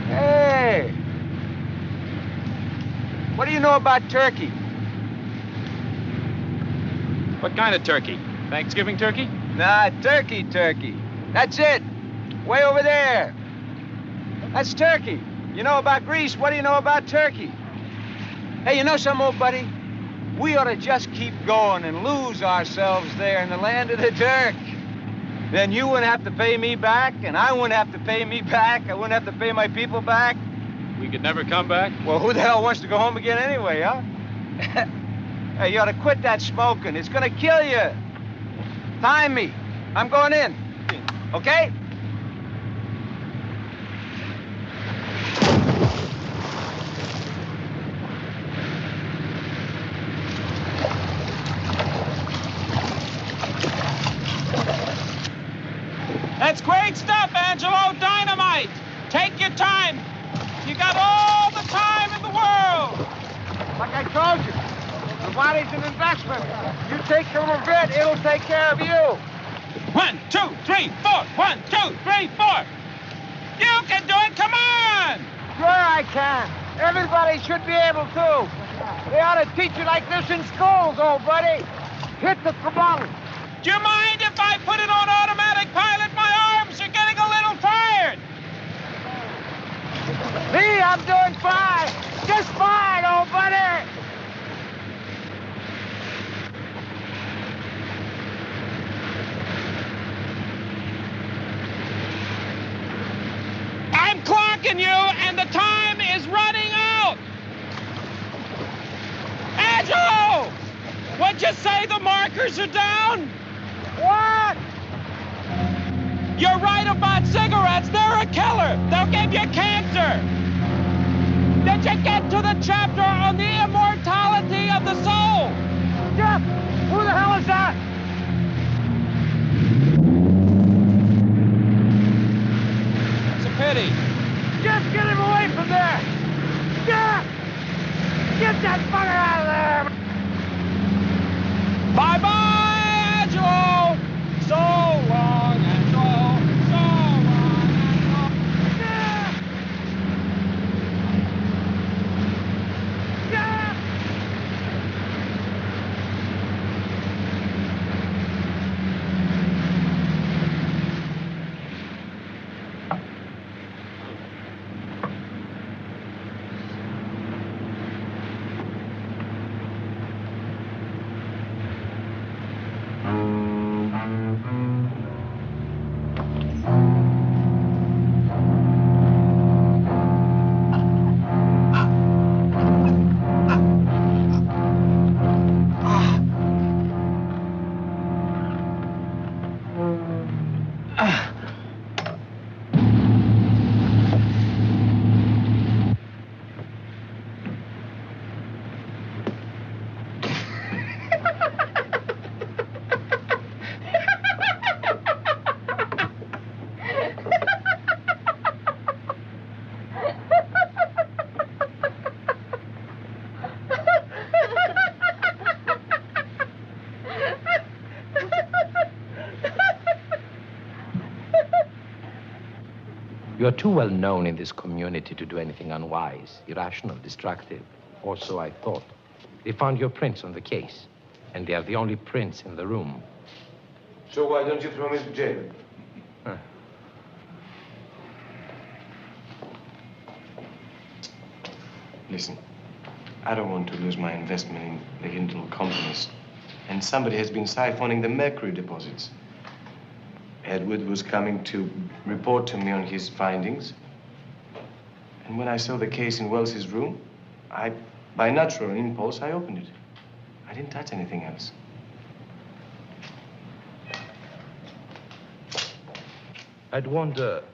Hey! What do you know about turkey? What kind of turkey? Thanksgiving turkey? Nah, turkey. That's it. Way over there. That's turkey. You know about Greece. What do you know about turkey? Hey, you know something, old buddy? We ought to just keep going and lose ourselves there in the land of the Turk. Then you wouldn't have to pay me back, and I wouldn't have to pay me back. I wouldn't have to pay my people back. We could never come back? Well, who the hell wants to go home again anyway, huh? Hey, you ought to quit that smoking. It's gonna kill you. Time me. I'm going in. Okay? That's great stuff, Angelo. Dynamite. Take your time. You got all the time in the world. Like I told you, the body's an investment. You take care of it, it'll take care of you. 1, 2, 3, 4. 1, 2, 3, 4. You can do it. Come on. Sure I can. Everybody should be able to. They ought to teach you like this in schools, old buddy. Hit the throttle. Do you mind if I put it on automatic pilot? My arms are getting a little tired. Me, I'm doing fine. Just fine, old buddy. I'm clocking you, and the time is running out. Angelo! What'd you say the markers are down? What? You're right about cigarettes. They're a killer. They'll give you cancer. Did you get to the chapter on the immortality of the soul? Jeff, who the hell is that? It's a pity. Jeff, get him away from there. Jeff! Get that fucker out of there! Bye-bye, Angelo! So long, Angelo! So long, Angelo! Jeff! Jeff! You are too well known in this community to do anything unwise, irrational, destructive. Or so I thought. They found your prints on the case, and they are the only prints in the room. So why don't you throw me to jail? Huh. Listen, I don't want to lose my investment in the Hindle companies. And somebody has been siphoning the mercury deposits. Edward was coming to report to me on his findings. And when I saw the case in Wells's room, by natural impulse, I opened it. I didn't touch anything else. I'd wonder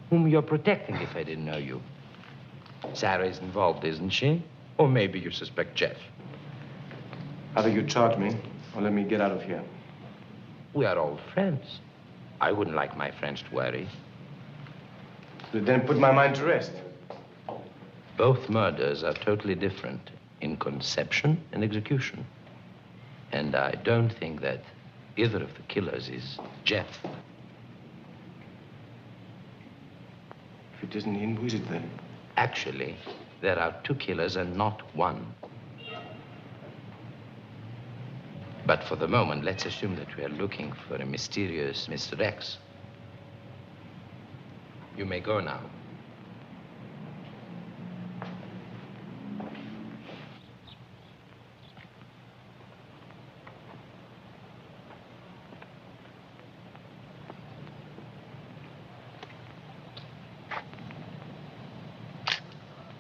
whom you're protecting if I didn't know you. Sarah is involved, isn't she? Or maybe you suspect Jeff. Either you charge me, or let me get out of here. We are old friends. I wouldn't like my friends to worry. Then put my mind to rest. Both murders are totally different in conception and execution. And I don't think that either of the killers is Jeff. If it isn't him, who is it then? Actually, there are two killers and not one. But for the moment, let's assume that we are looking for a mysterious Mr. X. You may go now.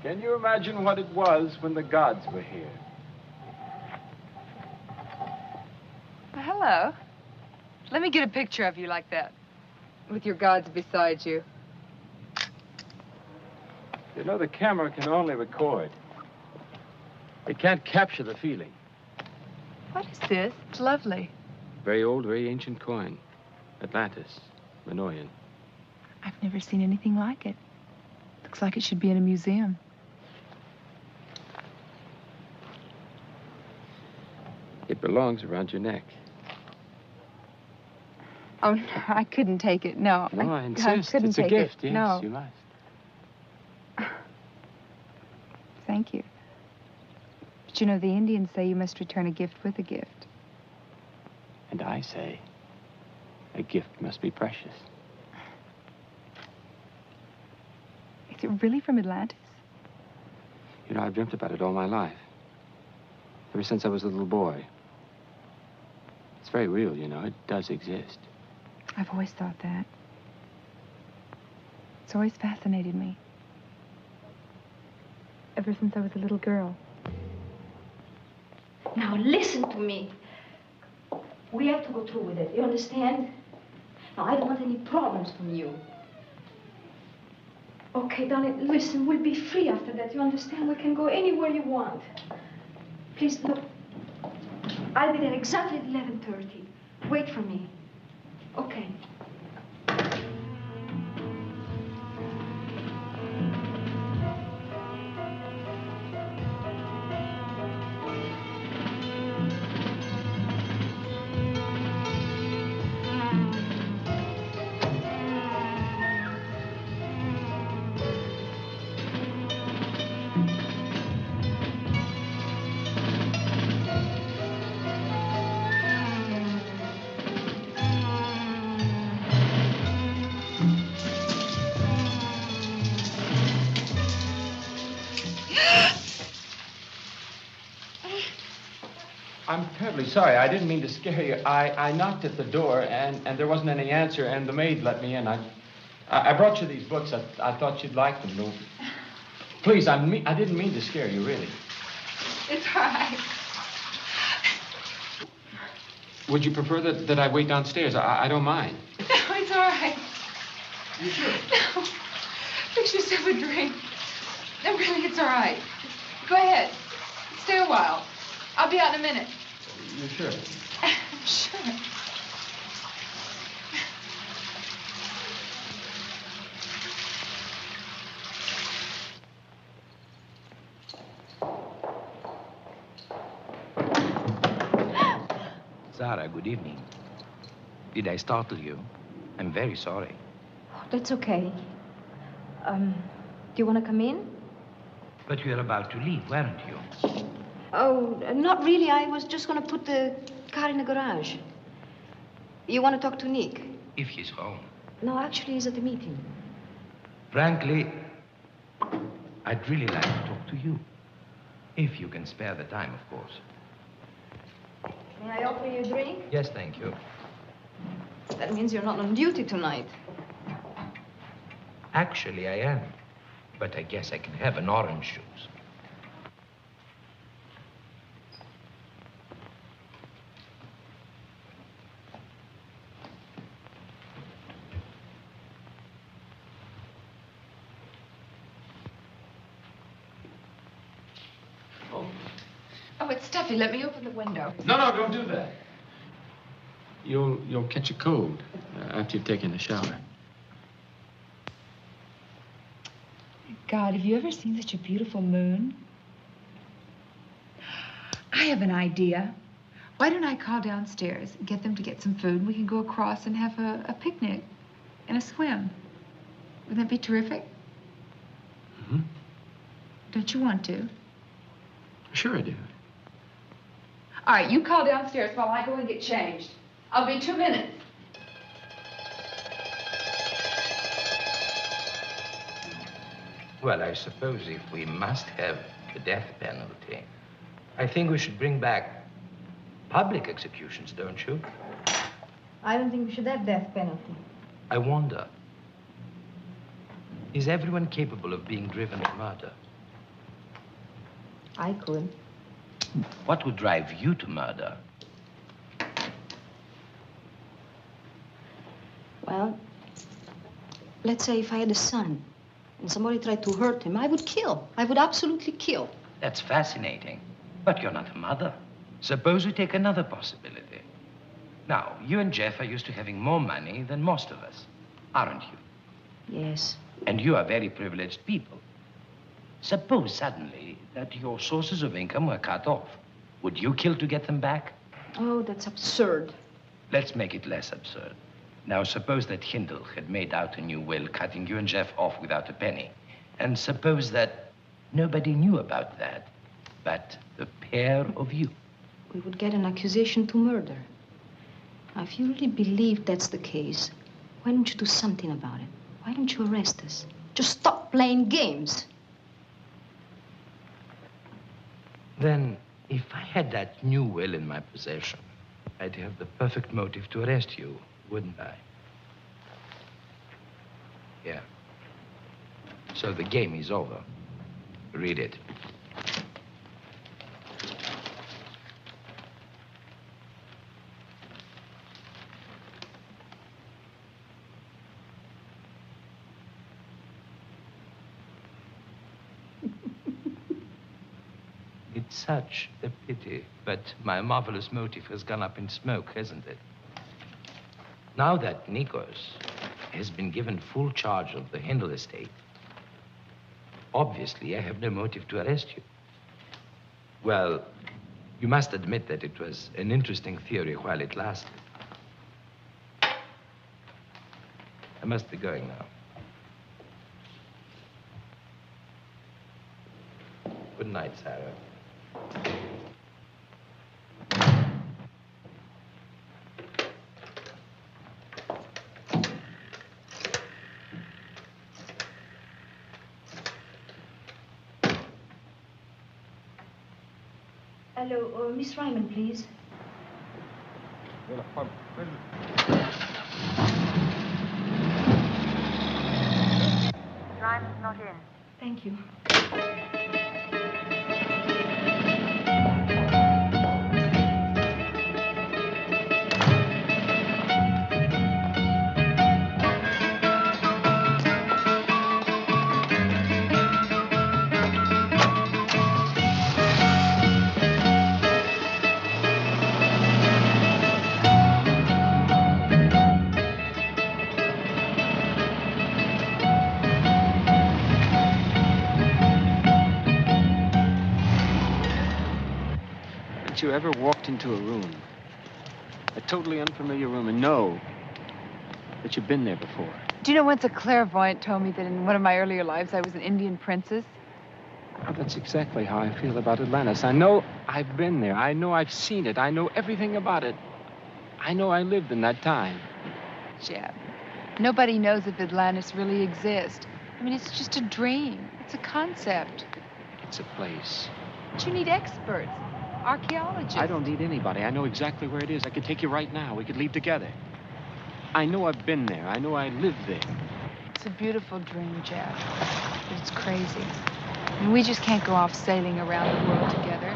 Can you imagine what it was when the gods were here? Hello. Let me get a picture of you like that, with your gods beside you. You know, the camera can only record. It can't capture the feeling. What is this? It's lovely. Very old, very ancient coin. Atlantis, Minoan. I've never seen anything like it. Looks like it should be in a museum. It belongs around your neck. Oh, no, I couldn't take it. No, No, I I insist. couldn't It's a take gift. it. Yes, No. you must. Thank you. But you know, the Indians say you must return a gift with a gift. And I say, a gift must be precious. Is it really from Atlantis? You know, I've dreamt about it all my life. Ever since I was a little boy. It's very real, you know. It does exist. I've always thought that. It's always fascinated me. Ever since I was a little girl. Now listen to me. We have to go through with it, you understand? Now, I don't want any problems from you. Okay, darling, listen, we'll be free after that, you understand? We can go anywhere you want. Please, look. I'll be there exactly at 11:30. Wait for me. Okay. I'm terribly sorry. I didn't mean to scare you. I knocked at the door, and there wasn't any answer, and the maid let me in. I brought you these books. I thought you'd like them. No. Please, I didn't mean to scare you, really. It's all right. Would you prefer that I wait downstairs? I don't mind. No, it's all right. You sure? No. Fix yourself a drink. No, really, it's all right. Go ahead. Stay a while. I'll be out in a minute. You sure? Sure. Zara, good evening. Did I startle you? I'm very sorry. Oh, that's okay. Do you want to come in? But you were about to leave, weren't you? Oh, not really. I was just going to put the car in the garage. You want to talk to Nick? If he's home. No, actually, he's at the meeting. Frankly, I'd really like to talk to you. If you can spare the time, of course. May I offer you a drink? Yes, thank you. That means you're not on duty tonight. Actually, I am. But I guess I can have an orange juice. Oh, it's stuffy. Let me open the window. No, don't do that. You'll catch a cold after you've taken a shower. God, have you ever seen such a beautiful moon? I have an idea. Why don't I call downstairs and get them to get some food, and we can go across and have a picnic and a swim. Wouldn't that be terrific? Mm-hmm. Don't you want to? Sure I do. All right, you call downstairs while I go and get changed. I'll be 2 minutes. Well, I suppose if we must have the death penalty, I think we should bring back public executions, don't you? I don't think we should have death penalty. I wonder, is everyone capable of being driven to murder? I could. What would drive you to murder? Well, let's say if I had a son and somebody tried to hurt him, I would kill. I would absolutely kill. That's fascinating. But you're not a mother. Suppose we take another possibility. Now, you and Jeff are used to having more money than most of us, aren't you? Yes. And you are very privileged people. Suppose suddenly that your sources of income were cut off. Would you kill to get them back? Oh, that's absurd. Let's make it less absurd. Now, suppose that Hindle had made out a new will, cutting you and Jeff off without a penny. And suppose that nobody knew about that, but the pair of you. We would get an accusation to murder. Now, if you really believe that's the case, why don't you do something about it? Why don't you arrest us? Just stop playing games. Then, if I had that new will in my possession, I'd have the perfect motive to arrest you, wouldn't I? Yeah. So the game is over. Read it. It's such a pity, but my marvelous motive has gone up in smoke, hasn't it? Now that Nikos has been given full charge of the Hindle estate, obviously I have no motive to arrest you. Well, you must admit that it was an interesting theory while it lasted. I must be going now. Good night, Sarah. Hello, Miss Ryman, please. Ryman's not in. Thank you. You ever walked into a room, a totally unfamiliar room, and know that you've been there before? Do you know once a clairvoyant told me that in one of my earlier lives I was an Indian princess? Well, that's exactly how I feel about Atlantis. I know I've been there. I know I've seen it. I know everything about it. I know I lived in that time. Jeff, nobody knows if Atlantis really exists. I mean, it's just a dream. It's a concept. It's a place. But you need experts. Archaeologists. I don't need anybody. I know exactly where it is. I could take you right now. We could leave together. I know I've been there. I know I lived there. It's a beautiful dream, Jeff. But it's crazy. I mean, we just can't go off sailing around the world together.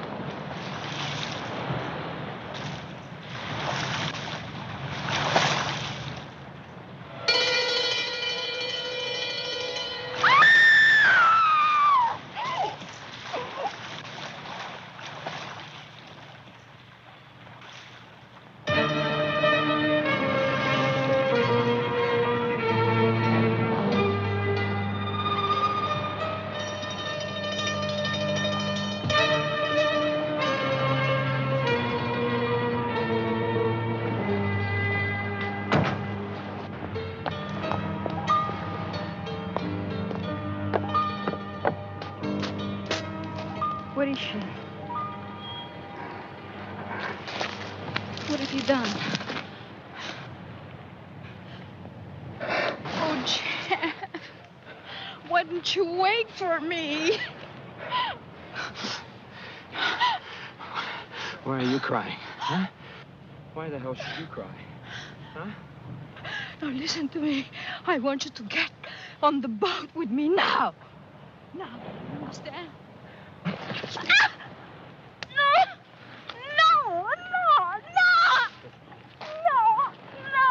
What is she? What have you done? Oh, Jeff. Why didn't you wait for me? Why are you crying? Huh? Why the hell should you cry? Huh? Now, listen to me. I want you to get on the boat with me now. Now, you understand? No! No! No! No! No! No!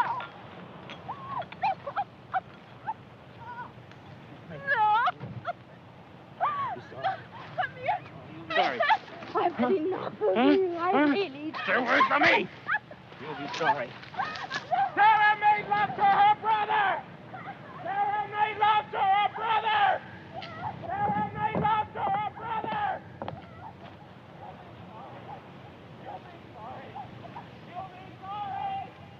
I really... Stay away from me! You'll be sorry. Sarah made love to her brother! Sarah made love to her brother! Sarah made love to her brother! You'll be sorry. You'll be sorry. You'll be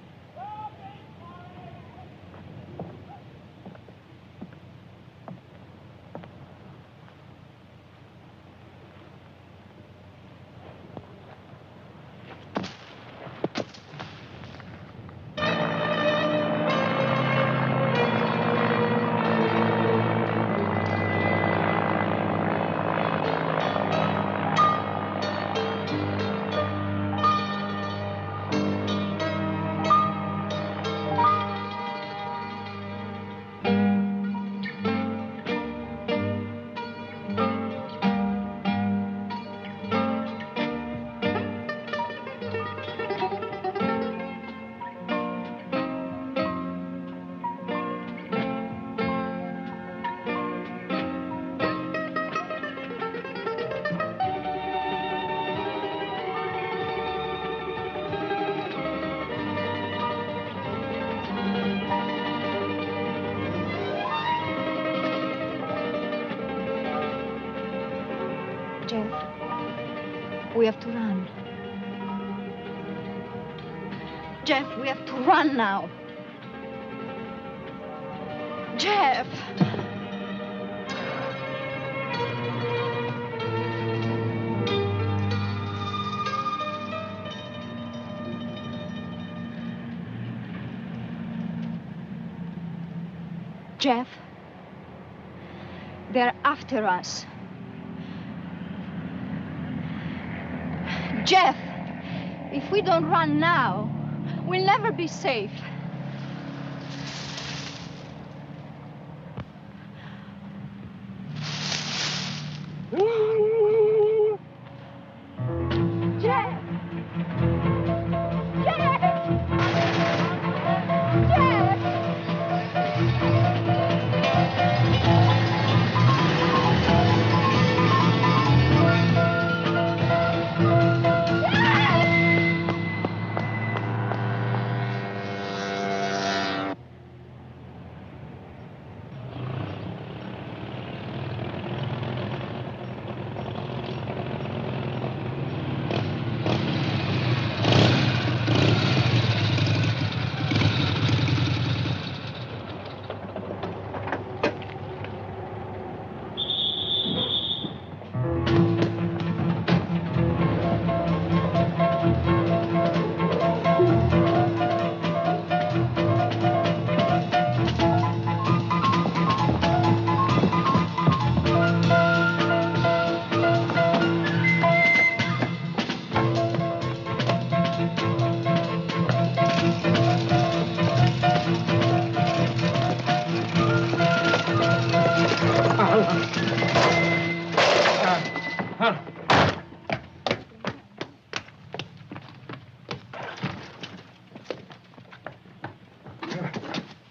Jeff, we have to run. Jeff, we have to run now. Jeff! Jeff, they're after us. Jeff, if we don't run now, we'll never be safe. Jeff!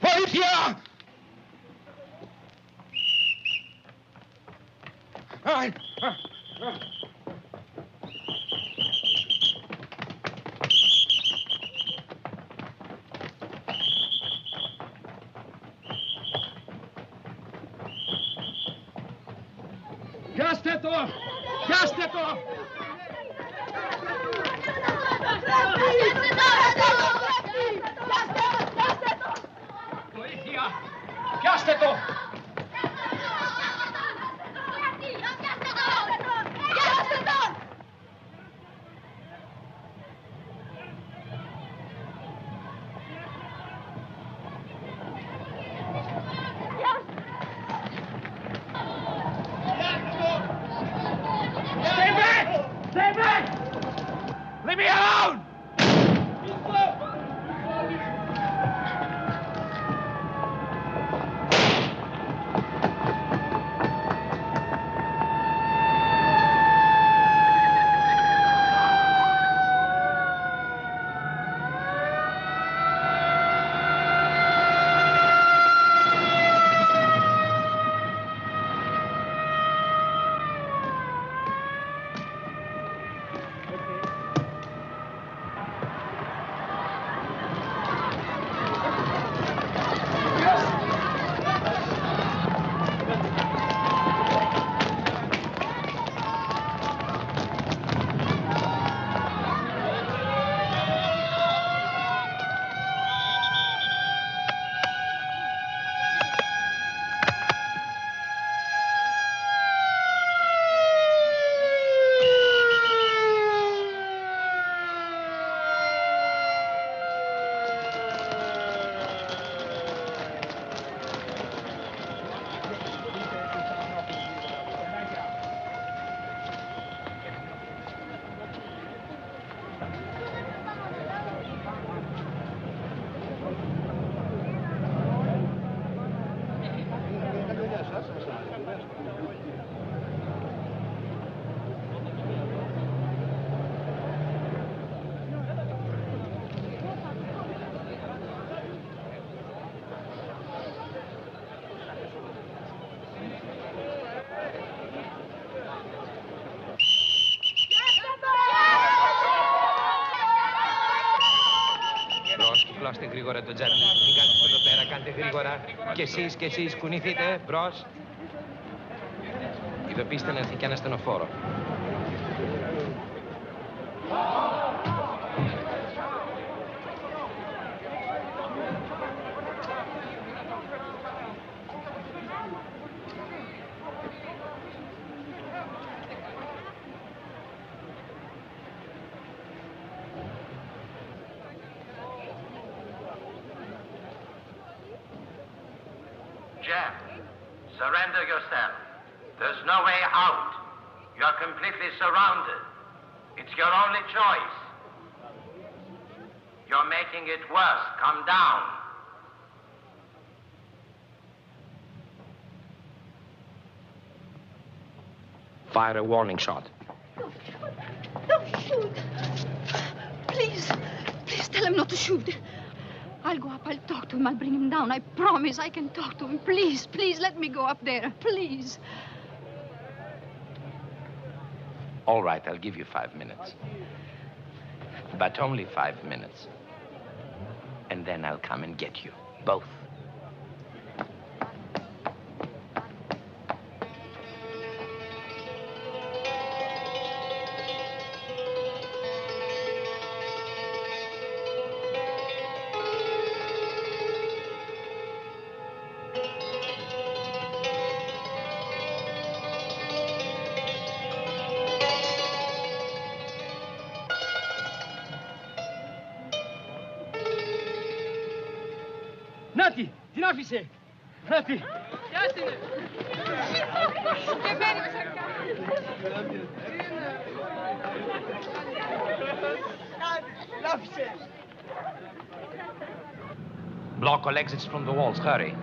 Βοήθεια! Πιάστε το! Πιάστε το! Βοήθεια! Πιάστε το! Stay back! Stay back! Leave me alone! Ανεβάστε γρήγορα το τζάκι. Μην κάτσετε εδώ πέρα, κάντε γρήγορα. Και εσείς, κουνηθείτε, μπρος. Ειδοποιήστε να έρθει και ένα στενοφόρο. Jack, surrender yourself. There's no way out. You're completely surrounded. It's your only choice. You're making it worse. Come down. Fire a warning shot. Don't shoot. Please tell him not to shoot. I'll go up, I'll talk to him, I'll bring him down. I promise I can talk to him. Please, let me go up there. Please. All right, I'll give you 5 minutes. But only 5 minutes. And then I'll come and get you, both. Νάτι, την άφησε. Νάτι. Πιάστε. Block all exits from the walls, hurry.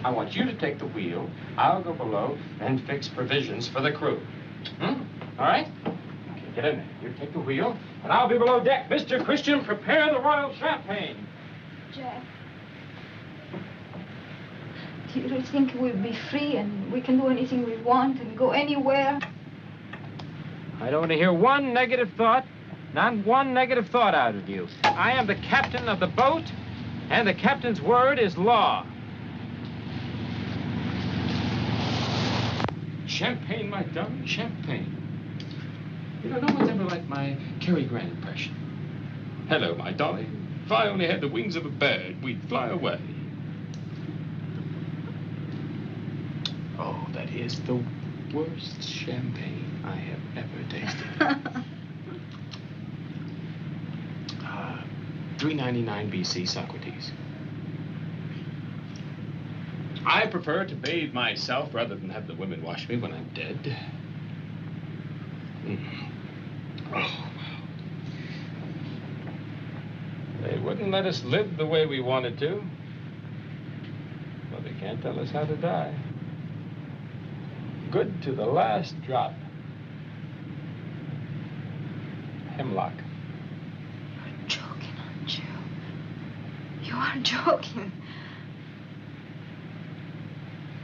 I want you to take the wheel. I'll go below and fix provisions for the crew. All right? Okay, get in there. You take the wheel, and I'll be below deck. Mr. Christian, prepare the royal champagne. Jack, do you really think we'll be free and we can do anything we want and go anywhere? I don't want to hear one negative thought, not one negative thought out of you. I am the captain of the boat, and the captain's word is law. Champagne, my darling, champagne. You know, no one's ever liked my Cary Grant impression. Hello, my darling. If I only had the wings of a bird, we'd fly away. Oh, that is the worst champagne I have ever tasted. $3.99 BC, Socrates. I prefer to bathe myself rather than have the women wash me when I'm dead. Oh, They wouldn't let us live the way we wanted to. Well, they can't tell us how to die. Good to the last drop. Hemlock. You're joking, aren't you? You are joking.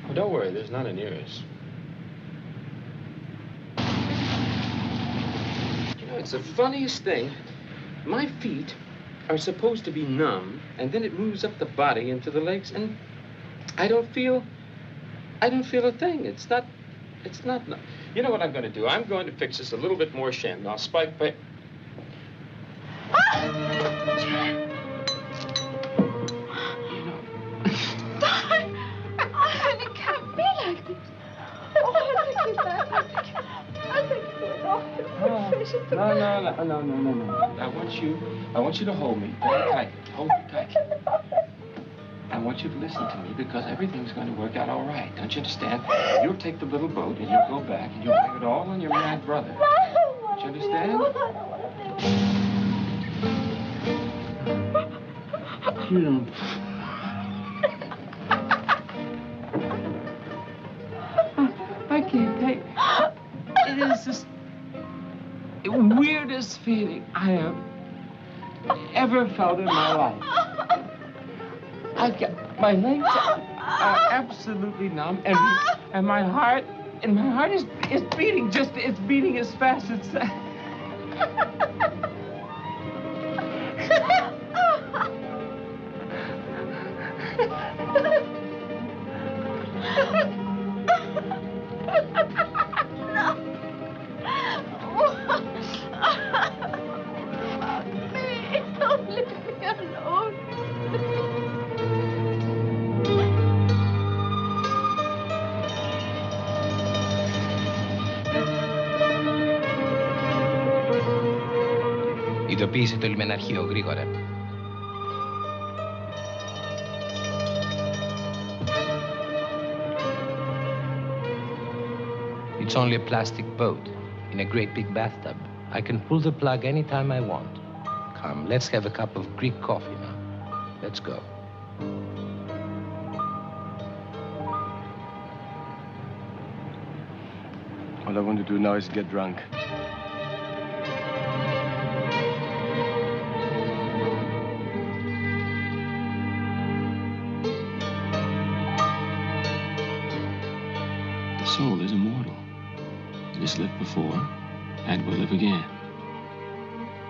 Oh, don't worry, there's none in yours. You know, it's the funniest thing. My feet are supposed to be numb, and then it moves up the body into the legs, and I don't feel a thing. It's not numb. You know what I'm going to do? I'm going to fix this a little bit more sham. I'll spike by... It can't be like this. I'll take you to a doctor. No. I want you to hold me very tight. Hold me tight. I want you to listen to me because everything's going to work out all right. Don't you understand? You'll take the little boat and you'll go back and you'll blame it all on your mad brother. Don't you understand? You don't. I can't take it. It is just the weirdest feeling I have ever felt in my life. My legs are absolutely numb, and my heart is beating it's beating as fast as. Don't leave me alone. Ειδοποίησε το λιμεναρχείο γρήγορα. It's only a plastic boat in a great big bathtub. I can pull the plug anytime I want. Come, let's have a cup of Greek coffee now. Let's go. All I want to do now is get drunk. The soul is immortal. It has lived before and will live again.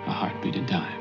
A heartbeat in time.